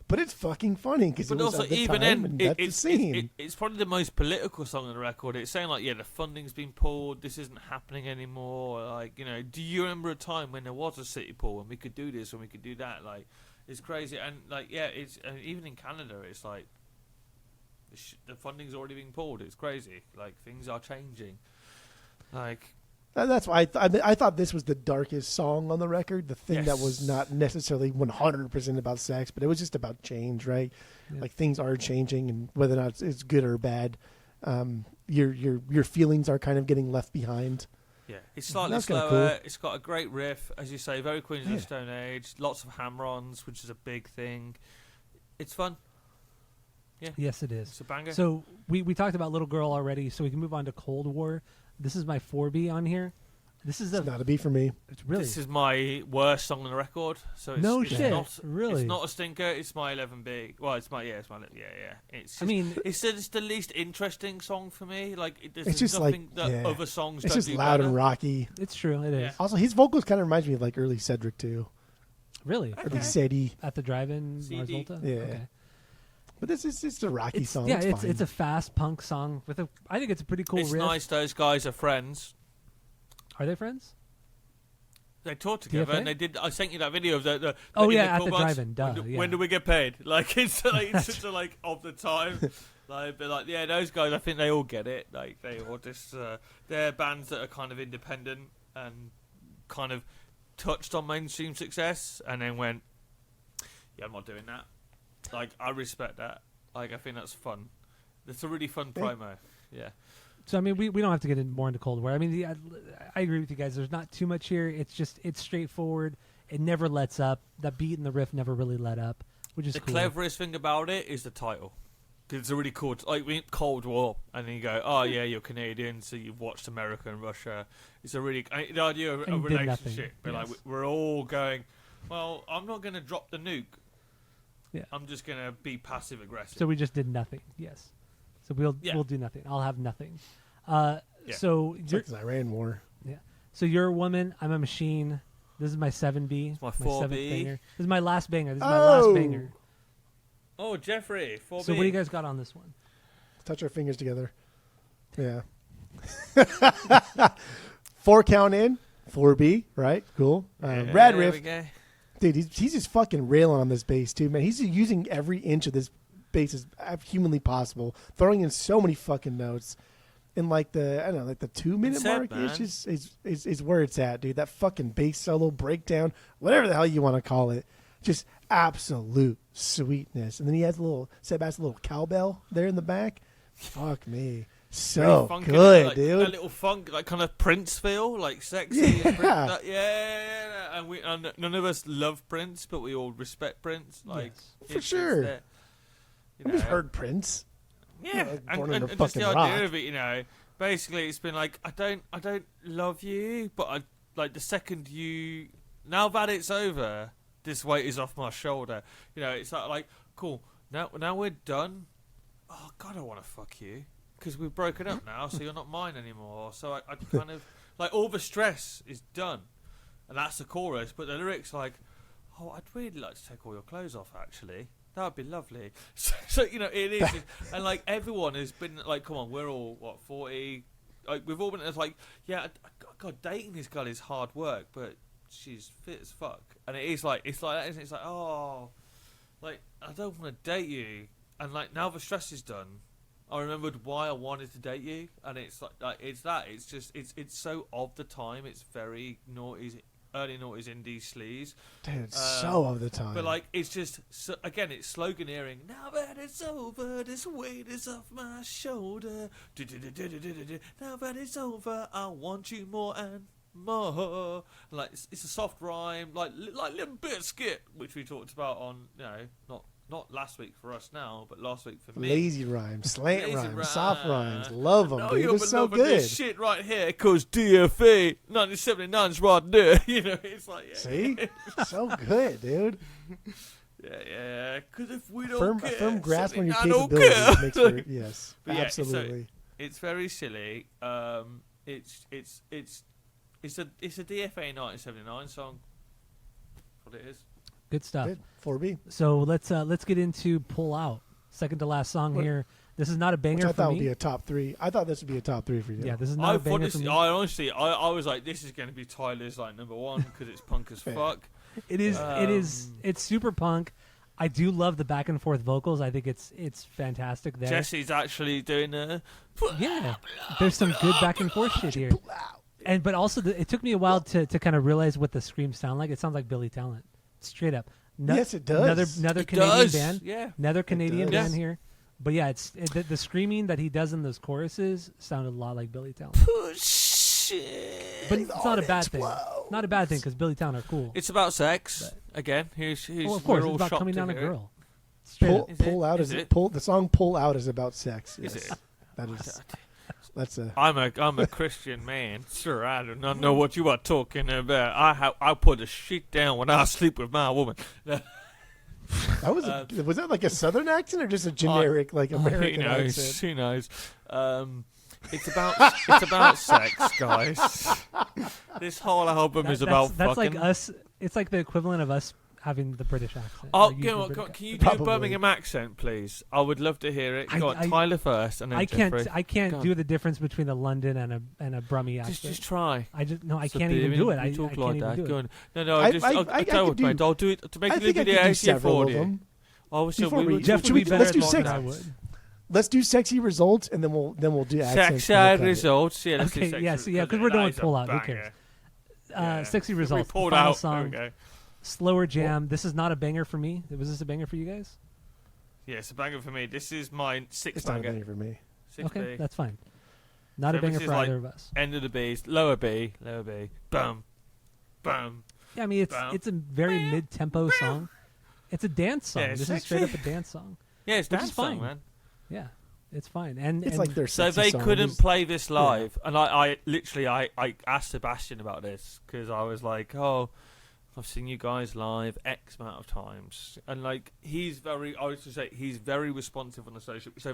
But it's fucking funny because it was also at the even time, then, and that's the scene. it's probably the most political song on the record. It's saying like, the funding's been pulled. This isn't happening anymore. Like, do you remember a time when there was a city pool and we could do this and we could do that? Like, it's crazy. And like, it's even in Canada, it's like the funding's already been pulled. It's crazy. Like, things are changing. Like. That's why I thought this was the darkest song on the record. The thing that was not necessarily 100% about sex, but it was just about change, right? Yeah. Like things are changing, and whether or not it's good or bad, your feelings are kind of getting left behind. Yeah, it's slightly slower. Cool. It's got a great riff, as you say, very Queens of the Stone Age. Lots of hammer-ons, which is a big thing. It's fun. Yeah. Yes, it is. It's a banger. So we talked about Little Girl already, so we can move on to Cold War. This is my 4B on here. This is it's not a B for me. It's really. This is my worst song on the record. So it's shit. Not, really? It's not a stinker. It's my 11B. Well, it's my It's just, it's the least interesting song for me. Like it's just nothing like that other songs. It's don't just do loud better. and rocky. It's true. It is. Yeah. Also, his vocals kind of reminds me of like early Cedric too. Really? Okay. Or CD at the drive-in Mars Volta. Yeah. Okay. But this is just a rocky song. Yeah, it's a fast punk song with I think it's a pretty cool riff. It's nice. Those guys are friends. Are they friends? They toured together, DFA? and they did. I sent you that video of the at the drive-in. When do we get paid? Like it's such a like of the time. But those guys. I think they all get it. Like they all just they're bands that are kind of independent and kind of touched on mainstream success, and then went, I'm not doing that. Like I respect that. Like I think that's fun. It's a really fun promo. Yeah. So I mean, we don't have to get more into Cold War. I mean, I agree with you guys. There's not too much here. It's straightforward. It never lets up. The beat and the riff never really let up, which is the cool. cleverest thing about it is the title. Cause it's a really cool. Like we Cold War, and then you go, oh yeah, you're Canadian, so you've watched America and Russia. It's a really the idea of a relationship. But like we're all going, well, I'm not going to drop the nuke. Yeah. I'm just going to be passive aggressive. So we just did nothing. Yes. So we'll do nothing. I'll have nothing. So it's like Iran war. Yeah. So you're a woman. I'm a machine. This is my 7B. It's my 4B. This is my last banger. This is my last banger. Oh, Jeffrey, 4B. So what do you guys got on this one? Touch our fingers together. Yeah. 4 count in. 4B. Right. Cool. Rad riff. Dude, he's just fucking railing on this bass too, man. He's using every inch of this bass as humanly possible, throwing in so many fucking notes. And like the 2-minute mark is where it's at, dude. That fucking bass solo breakdown, whatever the hell you want to call it, just absolute sweetness. And then he has Seb has a little cowbell there in the back. Fuck me. So good, dude. A little funk, like kind of Prince feel, like sexy. Yeah. and none of us love Prince, but we all respect Prince. Like for sure. We've heard Prince. Yeah, and just the rock. idea of it, basically it's been like I don't love you, but I like the second you. Now that it's over, this weight is off my shoulder. It's like cool. Now we're done. Oh God, I want to fuck you because we've broken up now, so you're not mine anymore. So I kind of like all the stress is done, and that's the chorus. But the lyrics like, oh, I'd really like to take all your clothes off. Actually, that would be lovely. So it is, and like everyone has been like, come on, we're all 40. Like we've all been like, yeah, God, dating this girl is hard work, but she's fit as fuck, and it's like that, isn't it? It's like, oh, like I don't want to date you, and like now the stress is done, I remembered why I wanted to date you, and it's like it's that. It's just it's so of the time. It's very noughties, early noughties indie sleaze. Dude, it's so of the time. But like it's just again, it's sloganeering. Now that it's over, this weight is off my shoulder. Now that it's over, I want you more and more. Like it's a soft rhyme, like Limp Bizkit, which we talked about on not last week for us now, but last week for me. Lazy rhymes, slant rhymes, soft rhymes, love them, dude. It's so good. This shit right here, cause DFA 1979's right there. It's like see, so good, dude. Yeah. Cause if we don't a firm grasp on your capabilities makes for yes, absolutely. It's very silly. It's a DFA 1979 song. That's what it is. Good stuff. Good. 4B. So let's get into Pull Out. Second to last song here. This is not a banger I for me. would be a top 3. I thought this would be a top 3 for you. Yeah, this is not a banger for me. I honestly was like, this is going to be Tyler's like number 1 because it's punk as fuck. It is. It's super punk. I do love the back and forth vocals. I think it's fantastic there. Jesse's actually doing there's some good back and forth shit here. But also it took me a while to kind of realize what the screams sound like. It sounds like Billy Talent. Straight up. Yes, it does. Another Canadian band. Yeah. Another Canadian band here. But yeah, the screaming that he does in those choruses sounded a lot like Billy Talent. Push it. But it's not a bad thing. Not a bad thing because Billy Talent are cool. It's about sex. Again, well, of course, it's about coming down a girl. Pull out is it? The song "Pull Out" is about sex. Is it? That is. That's a. I'm a Christian man, sir. I do not know what you are talking about. I put a shit down when I sleep with my woman. That was that like a Southern accent or just a generic like American accent? Who knows? It's about sex, guys. This whole album is about that's fucking. Like us. It's like the equivalent of us having the British accent. Oh, can you do a Birmingham accent, please? I would love to hear it. Go on, Tyler first, and then Jeffrey. I can't do the difference between a London and a Brummie accent. Just try. I can't even do it. I talk can't like even that. do Go it. on. No. I'll tell you, mate. I'll do it to make a video easier for you. Oh, so let's do sex. Let's do sexy results, and then we'll do accents. Sexy results. Yeah, let's do okay. sexy Yeah. So because we're doing Pull Out. Who cares? Sexy results. Pulled final out. Song. There we go. Slower jam. This is not a banger for me. Was this a banger for you guys? Yeah, it's a banger for me. This is my sixth it's banger. Not a banger for me. Okay, that's fine. Not a banger for either of us. End of the B's, lower B, boom, boom. Yeah, I mean it's a very mid-tempo song. It's a dance song. Yeah, this is straight up a dance song. Yeah, it's dance fine, song, man. Yeah, it's fine. And it's like their so they couldn't play this live, and I literally asked Sebastian about this because I was like, oh, I've seen you guys live X amount of times, and like he's very responsive on the social. So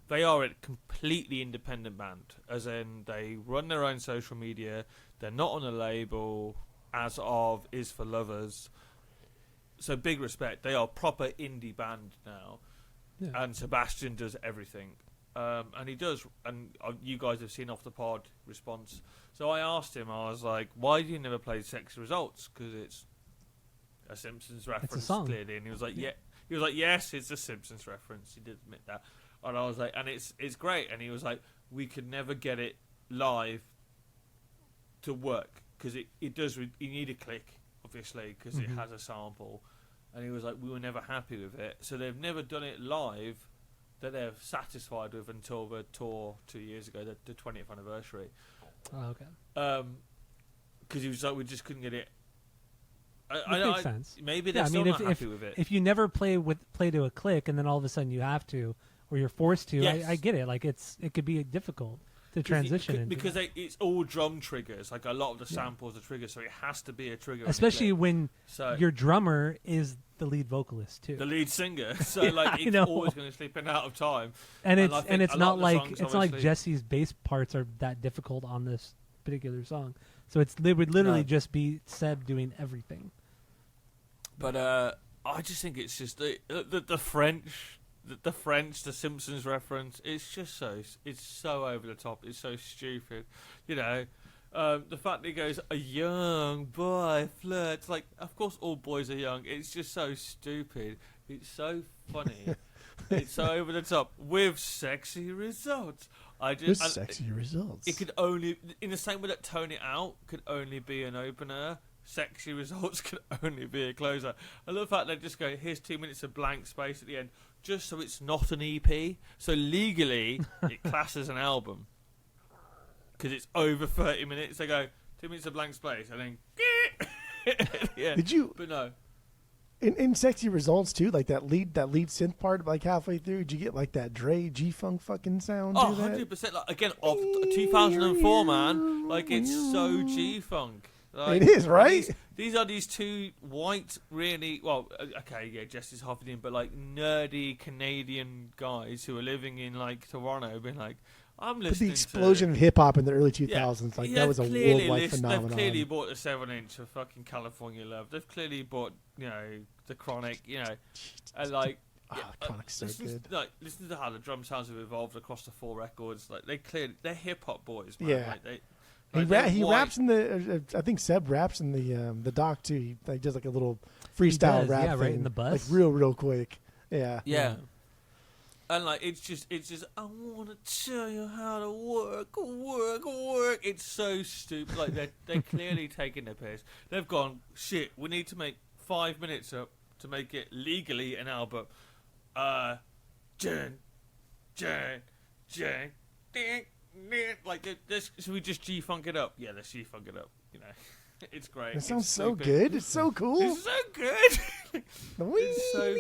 they are a completely independent band, as in they run their own social media. They're not on a label, as of Is for Lovers. So big respect. They are proper indie band now, and Sebastian does everything, and he does. And you guys have seen off the pod response. So I asked him. I was like, "Why do you never play Sex Results?" Because it's a Simpsons reference, clearly. And he was like, "Yeah." He was like, "Yes, it's a Simpsons reference." He did admit that. And I was like, "And it's great." And he was like, "We could never get it live to work because it does. You need a click, obviously, because it has a sample." And he was like, "We were never happy with it, so they've never done it live that they're satisfied with until the tour 2 years ago, the 20th anniversary." Oh, okay. Because he was like, we just couldn't get it It makes sense. Maybe they're still not happy with it. If you never play to a click and then all of a sudden you have to, or you're forced to, yes. I get it. Like it could be difficult to transition into because it's all drum triggers. Like a lot of the samples are triggers, so it has to be a trigger. Especially when your drummer is the lead vocalist too, the lead singer. So like it's always going to slip in out of time. And it's not like Jesse's bass parts are that difficult on this particular song. So it would literally just be Seb doing everything. But I just think it's just the French. The Simpsons reference, it's just so over the top. It's so stupid, the fact that he goes, a young boy flirts. Like, of course, all boys are young. It's just so stupid. It's so funny. It's so over the top with sexy results. Sexy results. It could only, in the same way that Tone It Out could only be an opener. Sexy results could only be a closer. I love the fact they just go, here's 2 minutes of blank space at the end, just so it's not an EP. So legally, it classes an album. Because it's over 30 minutes. They go, 2 minutes of blank space, and then... yeah. Did you... But no. In Sexy Results, too, like that lead synth part, like halfway through, did you get like that Dre G-Funk fucking sound? Oh, 100%. Like, again, of 2004, man. Like, it's so G-Funk. Like, it is, right? These are these two white, really, well, okay, yeah, Jesse's half Indian, but like nerdy Canadian guys who are living in like Toronto, being like, I'm listening the explosion of hip hop in the early 2000s, that was a worldwide phenomenon. They've clearly bought the 7-inch of fucking California Love. They've clearly bought, the Chronic, and like. Chronic's so good. Like, listen to how the drum sounds have evolved across the 4 records. Like they're hip hop boys, man. Yeah. Like, he raps in the. I think Seb raps in the doc too. He does like a little freestyle rap thing, right in the bus, like real quick. Yeah. And like it's just. I want to tell you how to work. It's so stupid. Like they're clearly taking their piss. They've gone, shit. We need to make 5 minutes up to make it legally an album. Jen. Like, should we just G-funk it up? Yeah, let's G-funk it up. It's great. It sounds so good. It's so cool. It's so good. It's so...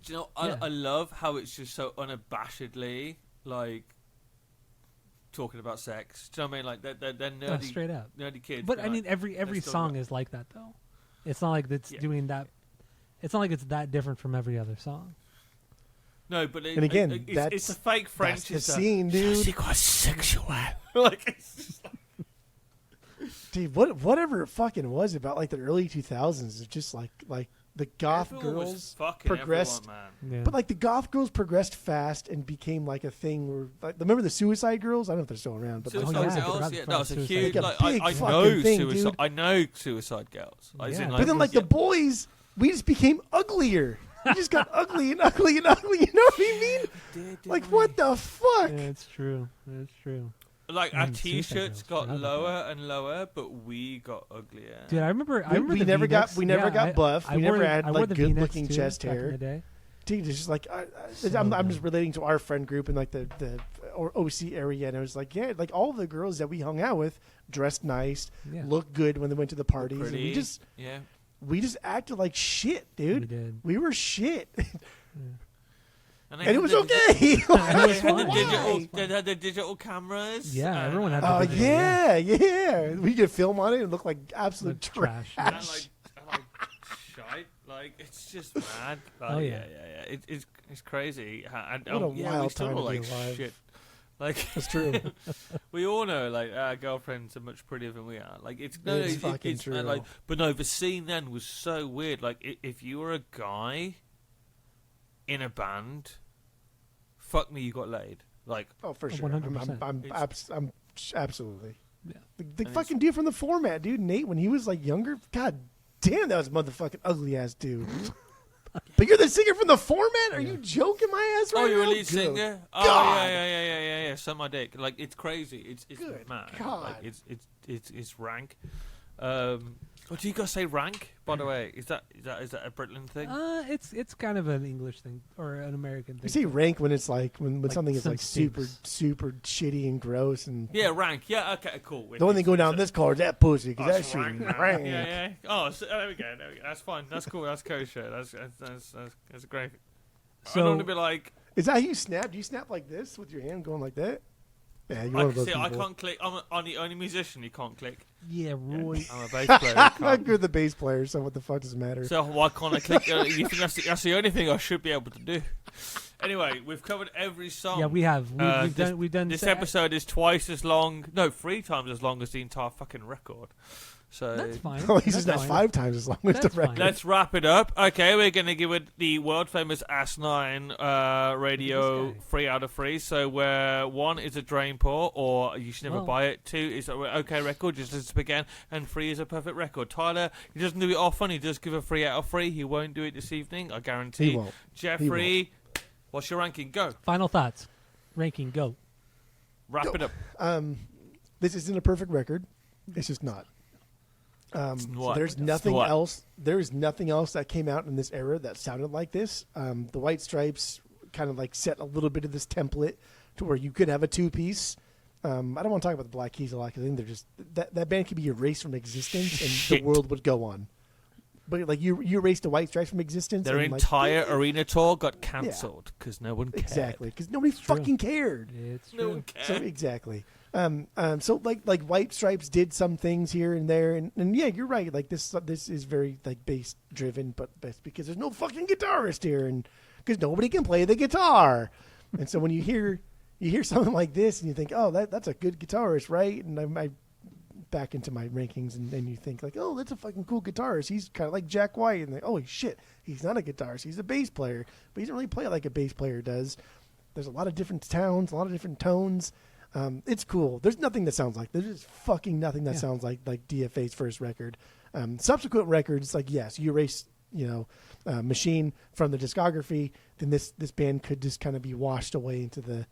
Do you know? I love how it's just so unabashedly like talking about sex. Do you know what I mean? Like they're nerdy, straight up nerdy kids. But I mean, every song is like that though. It's not like it's doing that. It's not like it's that different from every other song. No, but it's a fake French. That's the scene, dude. C'est quoi sexual? Like, it's just like... Dude, whatever it fucking was about like the early 2000s is just like the goth everyone girls progressed, man. But like the goth girls progressed fast and became like a thing. Where like remember the Suicide Girls? I don't know if they're still around, but Suicide Girls, that was a huge. Like I know Suicide Girls. But then like the boys, we just became uglier. We just got ugly and ugly and ugly. You know what I mean? Like what the fuck? Yeah, it's true. It's true. Like our T-shirts got lower and lower, but we got uglier. Dude, I remember. We never got buff. We never had like good-looking chest hair. Dude, it's just like I'm just relating to our friend group in like the OC area, and I was like, like all the girls that we hung out with dressed nice, looked good when they went to the parties, and we just acted like shit, dude. We did. We were shit. And it was okay. They had the digital cameras. Yeah, everyone had. Oh yeah. We could film on it and look like absolute trash. And like shite. Like it's just mad. Like, yeah. It's crazy. What a wild time to be alive. Shit. Like that's true. We all know, like our girlfriends are much prettier than we are. Like it's fucking true. Like, but no, the scene then was so weird. Like if you were a guy in a band, fuck me, you got laid. Like for sure. 100%. I'm absolutely. Yeah. The fucking dude from the Format, dude, Nate, when he was like younger, god damn, that was a motherfucking ugly ass dude. But you're the singer from the Format? Are you joking my ass right now? Oh, you're a lead singer? Oh, yeah. Suck my dick. Like, it's crazy. It's Good mad. God. Like, it's rank. Oh, do you guys say rank? By the way, is that a Britland thing? It's kind of an English thing or an American thing. You say rank when it's like when Like something is some like stinks. super shitty and gross and Yeah, rank. Yeah, okay, cool. the only thing going down this car is that pussy because that shit is rank. Yeah. Oh, so, there we go. That's fine. That's cool. That's kosher. That's great. So- I don't want to be like. Is that how you snap? Do you snap like this with your hand going like that? Yeah, you're one of those people. I can't click. I'm the only musician you can't click. Yeah, Roy. I'm a bass player. I I'm can't. good with the bass player, so what the fuck does it matter? So why can't I click? You think that's the only thing I should be able to do? Anyway, we've covered every song. Yeah, we have. We've done. This episode is twice as long. No, 3 times as long as the entire fucking record. So That's fine. At least it's That's not fine. 5 times as long as the That's record. fine. let's wrap it up. Okay, we're going to give it the world famous Ass9 radio This guy. 3 out of 3. So where 1 is a drain pour, or you should never Well- buy it. 2 is an okay record, just listen to it again. And 3 is a perfect record. Tyler, he doesn't do it often. He does give a 3 out of 3. He won't do it this evening, I guarantee. He won't. Jeffrey, what's your ranking? Go. Final thoughts. Ranking. Go. Wrap it up. This isn't a perfect record. It's just not. So What? there's nothing What? else. There is nothing else that came out in this era that sounded like this. The White Stripes kind of like set a little bit of this template to where you could have a 2-piece. I don't want to talk about the Black Keys a lot because I think they're just that band could be erased from existence and Shit. the world would go on. But like you erased the White Stripes from existence. Their and, like, entire arena tour got cancelled because no one cared. exactly because nobody fucking cared. It's No true. one cared. So exactly. So like White Stripes did some things here and there, and yeah, you're right. Like this is very like bass driven, but that's because there's no fucking guitarist here, and because nobody can play the guitar. And so when you hear something like this, and you think, oh, that's a good guitarist, right? And I back into my rankings, and then you think like, oh, that's a fucking cool guitarist. He's kind of like Jack White, and like, oh shit, he's not a guitarist. He's a bass player, but he doesn't really play like a bass player does. There's a lot of different sounds, a lot of different tones. It's cool. There's nothing that sounds like. There's just fucking nothing that sounds like DFA's first record. Subsequent records, like yes, you erase Machine from the discography, then this band could just kind of be washed away into the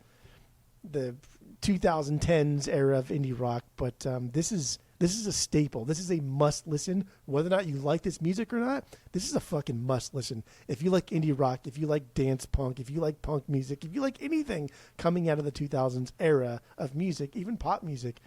2010s era of indie rock. But this is a staple. This is a must listen. Whether or not you like this music or not, this is a fucking must listen. If you like indie rock, if you like dance punk, if you like punk music, if you like anything coming out of the 2000s era of music, even pop music,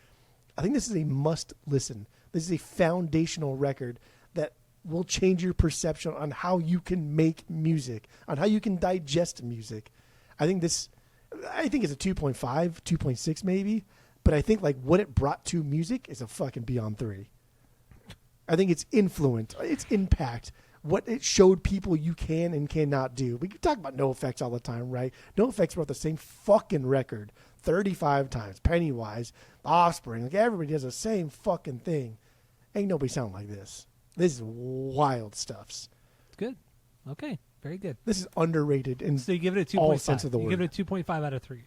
I think this is a must listen. This is a foundational record that will change your perception on how you can make music, on how you can digest music. I think it's a 2.5, 2.6 maybe. But I think like what it brought to music is a fucking beyond 3. I think its influence, its impact, what it showed people you can and cannot do. We can talk about NoFX all the time, right? NoFX wrote the same fucking record 35 times. Pennywise, Offspring, like everybody does the same fucking thing. Ain't nobody sound like this. This is wild stuffs. Good. Okay. Very good. This is underrated in So you give it a 2.5. all sense of the You word. give it a 2.5 out of 3.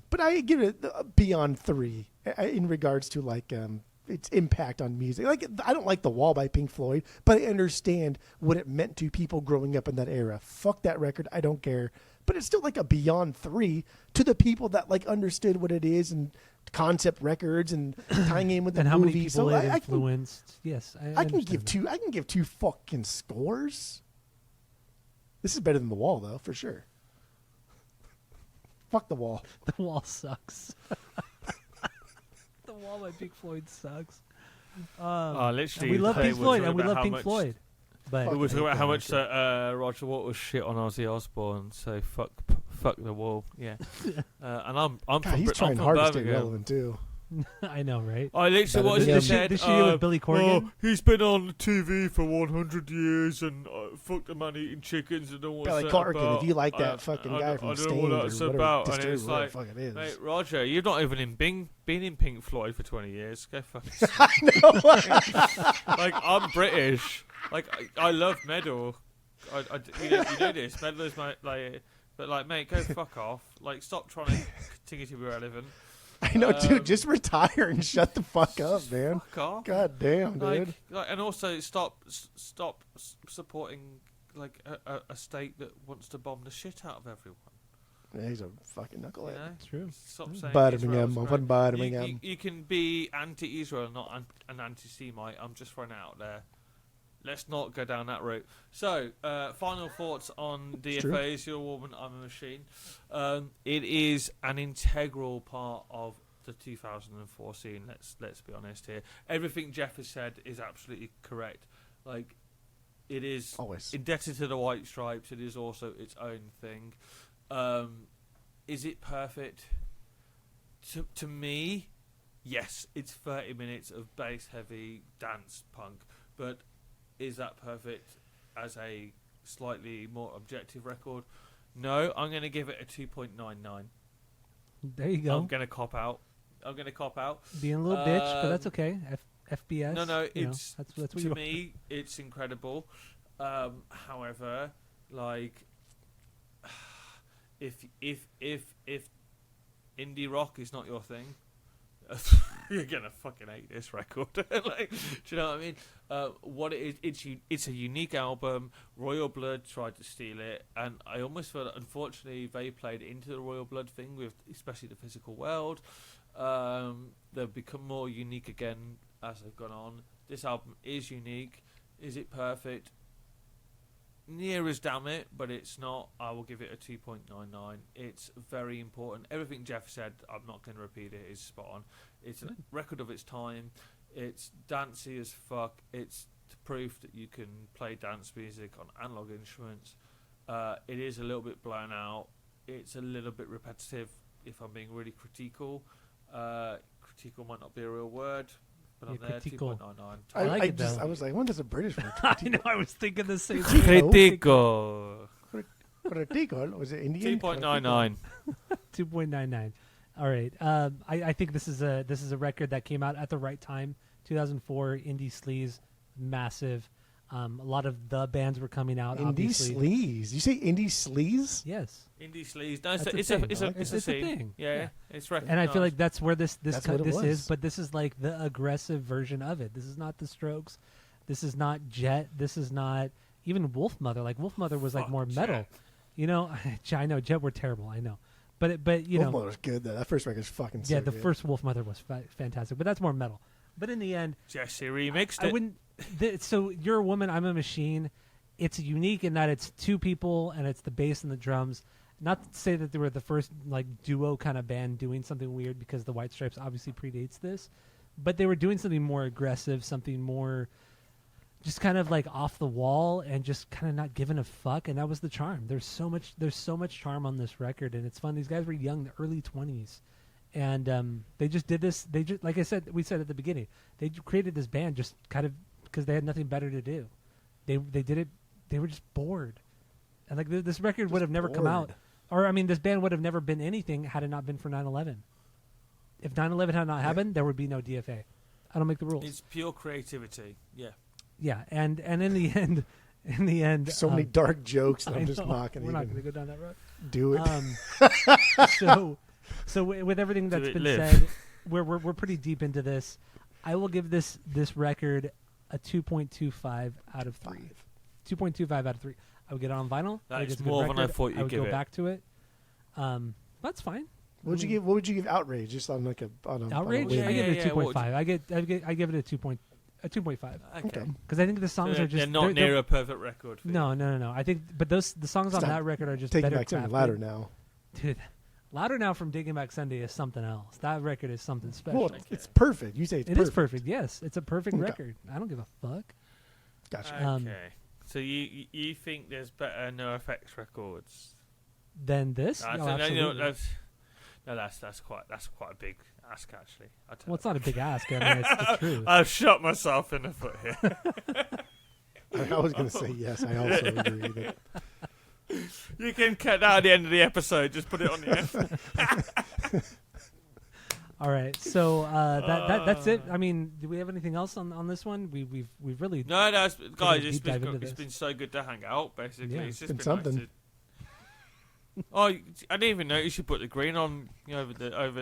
But I give it beyond 3 in regards to like its impact on music. Like I don't like The Wall by Pink Floyd, but I understand what it meant to people growing up in that era. Fuck that record, I don't care. But it's still like a beyond 3 to the people that like understood what it is and concept records and tying in with the And how movie. many people So it I can influenced. Yes. I can understand give that. 2. I can give 2 fucking scores. This is better than The Wall though, for sure. Fuck The Wall. The Wall sucks. The Wall by Pink Floyd sucks. Literally, And we love today Pink we're Floyd, talking and we about love how Pink much- Floyd. But We were talking about how much record. Roger Waters shit on Ozzy Osbourne, so fuck The Wall, yeah. And I'm God, from he's I'm trying from hard to stay Birmingham. relevant too. I know, right? I literally Better watched than it him. said, Did she do it with Billy Corgan? he's been on TV for 100 years and fucked the man eating chickens and all Billy that Corgan, about. if you like that fucking I guy don't- from I don't know Stained what or that's whatever, about, and Disturbed, it's whatever like, the fuck it is. Mate, Roger, you've not even been in Pink Floyd for 20 years. Go fuck yourself. Like, I'm British. Like, I love metal. You know this. Metal is my, like... But, like, mate, go fuck off. Like, stop trying to continue to be relevant. I know, dude. Just retire and shut the fuck up, man. Fuck off. God damn, dude. Like, and also stop supporting, like, a state that wants to bomb the shit out of everyone. Yeah, he's a fucking knucklehead. You know? It's true. Stop saying Birmingham, Israel's I'm great. from Birmingham. You can be anti-Israel, not an anti-Semite. I'm just throwing it out there. Let's not go down that route. So, final thoughts on DFAs. You're a woman, I'm a machine. It is an integral part of the 2004 scene. Let's be honest here. Everything Jeff has said is absolutely correct. Like, it is Always indebted to the White Stripes. It is also its own thing. Is it perfect? To me, yes. It's 30 minutes of bass-heavy dance punk, but is that perfect as a slightly more objective record? No, I'm going to give it a 2.99. There you go. I'm going to cop out. Being a little bitch, but that's okay. FBS. No, it's that's what to me, it's incredible. However, like, if indie rock is not your thing, you're gonna fucking hate this record. Like, do you know what I mean? What it is, it's a unique album. Royal Blood tried to steal it, and I almost feel that unfortunately they played into the Royal Blood thing with, especially the Physical World. They've become more unique again as they've gone on. This album is unique. Is it perfect? Near as damn it, but it's not. I will give it a 2.99. It's very important. Everything Jeff said, I'm not going to repeat it, is spot on. It's a record of its time. It's dancey as fuck. It's proof that you can play dance music on analog instruments. It is a little bit blown out. It's a little bit repetitive, if I'm being really critical. Critical might not be a real word. But I'm there, 2.99. I like it, though. I was like, when does a British word? I know, I was thinking the same thing. Critical. Critical? Was it Indian? 2.99. 2.99. All right. I think this is a record that came out at the right time. 2004, indie sleaze, massive. A lot of the bands were coming out. Indie obviously. sleaze? You say indie sleaze? Yes. Indie sleaze. No, That's it's a thing. thing. Yeah, it's recognized. And I feel like that's where this was. is, but this is like the aggressive version of it. This is not the Strokes. This is not Jet. This is not even Wolfmother. Like Wolfmother was like more metal. Jet. You know, I know Jet were terrible. I know, but you know, Wolfmother was good though. That first record's fucking. Yeah, so the good. first Wolfmother was fantastic, but that's more metal. But in the end, Jesse remixed I it. wouldn't. So you're a woman. I'm a machine. It's unique in that it's two people and it's the bass and the drums. Not to say that they were the first like duo kind of band doing something weird, because the White Stripes obviously predates this, but they were doing something more aggressive, something more just kind of like off the wall and just kind of not giving a fuck. And that was the charm. There's so much charm on this record, and it's fun. These guys were young, the early 20s. And they just did this. They just, like we said at the beginning, they created this band just kind of because they had nothing better to do. They did it. They were just bored, and like this record would have never come out, or I mean, this band would have never been anything had it not been for 9/11. If 9/11 had not happened, there would be no DFA. I don't make the rules. It's pure creativity. Yeah. Yeah, and in the end, so many dark jokes that I'm I just know, not going We're not going to go down that road. do it. So with everything that's been live. said, we're pretty deep into this. I will give this record a 2.25 out of 3. 2.25 out of 3. I would get it on vinyl. That I think is it's a good more than I record. thought you'd I would give go it. back to it. That's fine. What would you give Outrage? Just on like Outrage? On a I give it a Yeah, 2.5. I give it a 2.5 Okay. because I think the songs are just they're not near a perfect record. For no. I think, but the songs on Stop that record are just taking better back something crafted. louder now. Dude, Louder Now from Digging Back Sunday is something else. That record is something special. Well, it's perfect. You say it's It perfect. is perfect. Yes, it's a perfect Okay. record. I don't give a fuck. Gotcha. Okay. So you think there's better NoFX records? Than this? I Oh, think absolutely. that's quite a big ask actually. Well, it's not a big ask. I mean, it's the truth. I've shot myself in the foot here. I was going to say yes. I also agree. That You can cut that at the end of the episode. Just put it on the end. All right, so that's it. I mean, do we have anything else on this one? We've really No, guys, deep it's dive into been, this. it's been so good to hang out. Basically, Yeah, it's just been been something. Nice to... Oh, I didn't even notice you put the green on over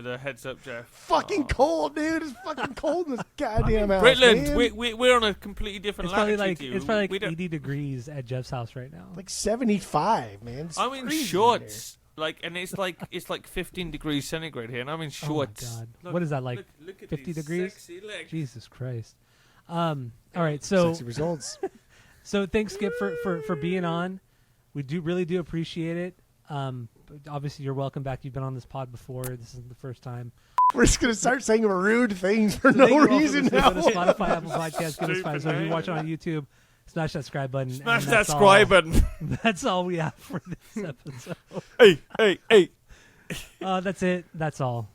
the heads up, Jeff. fucking cold, dude. It's fucking cold in this goddamn house. Britland, man. we're on a completely different it's probably latitude. like it's probably We like don't- 80 degrees at Jeff's house right now. like 75, man. It's I'm in freezing shorts. and it's like 15 degrees centigrade here, and I'm in shorts. Oh my God. Look, what is that, like look at 50 these degrees? sexy legs. Jesus Christ. All right, so Sexy results. so thanks, Skip, for being on. We really do appreciate it. Obviously, you're welcome back. You've been on this pod before. This isn't the first time. We're just gonna start saying rude things for So no thank you all reason for now. listening to Spotify, Apple Podcasts, give us 5 stars. If you name. watch it on YouTube, smash that subscribe button. Smash and that that's subscribe all- button. That's all we have for this episode. Hey. That's it. That's all.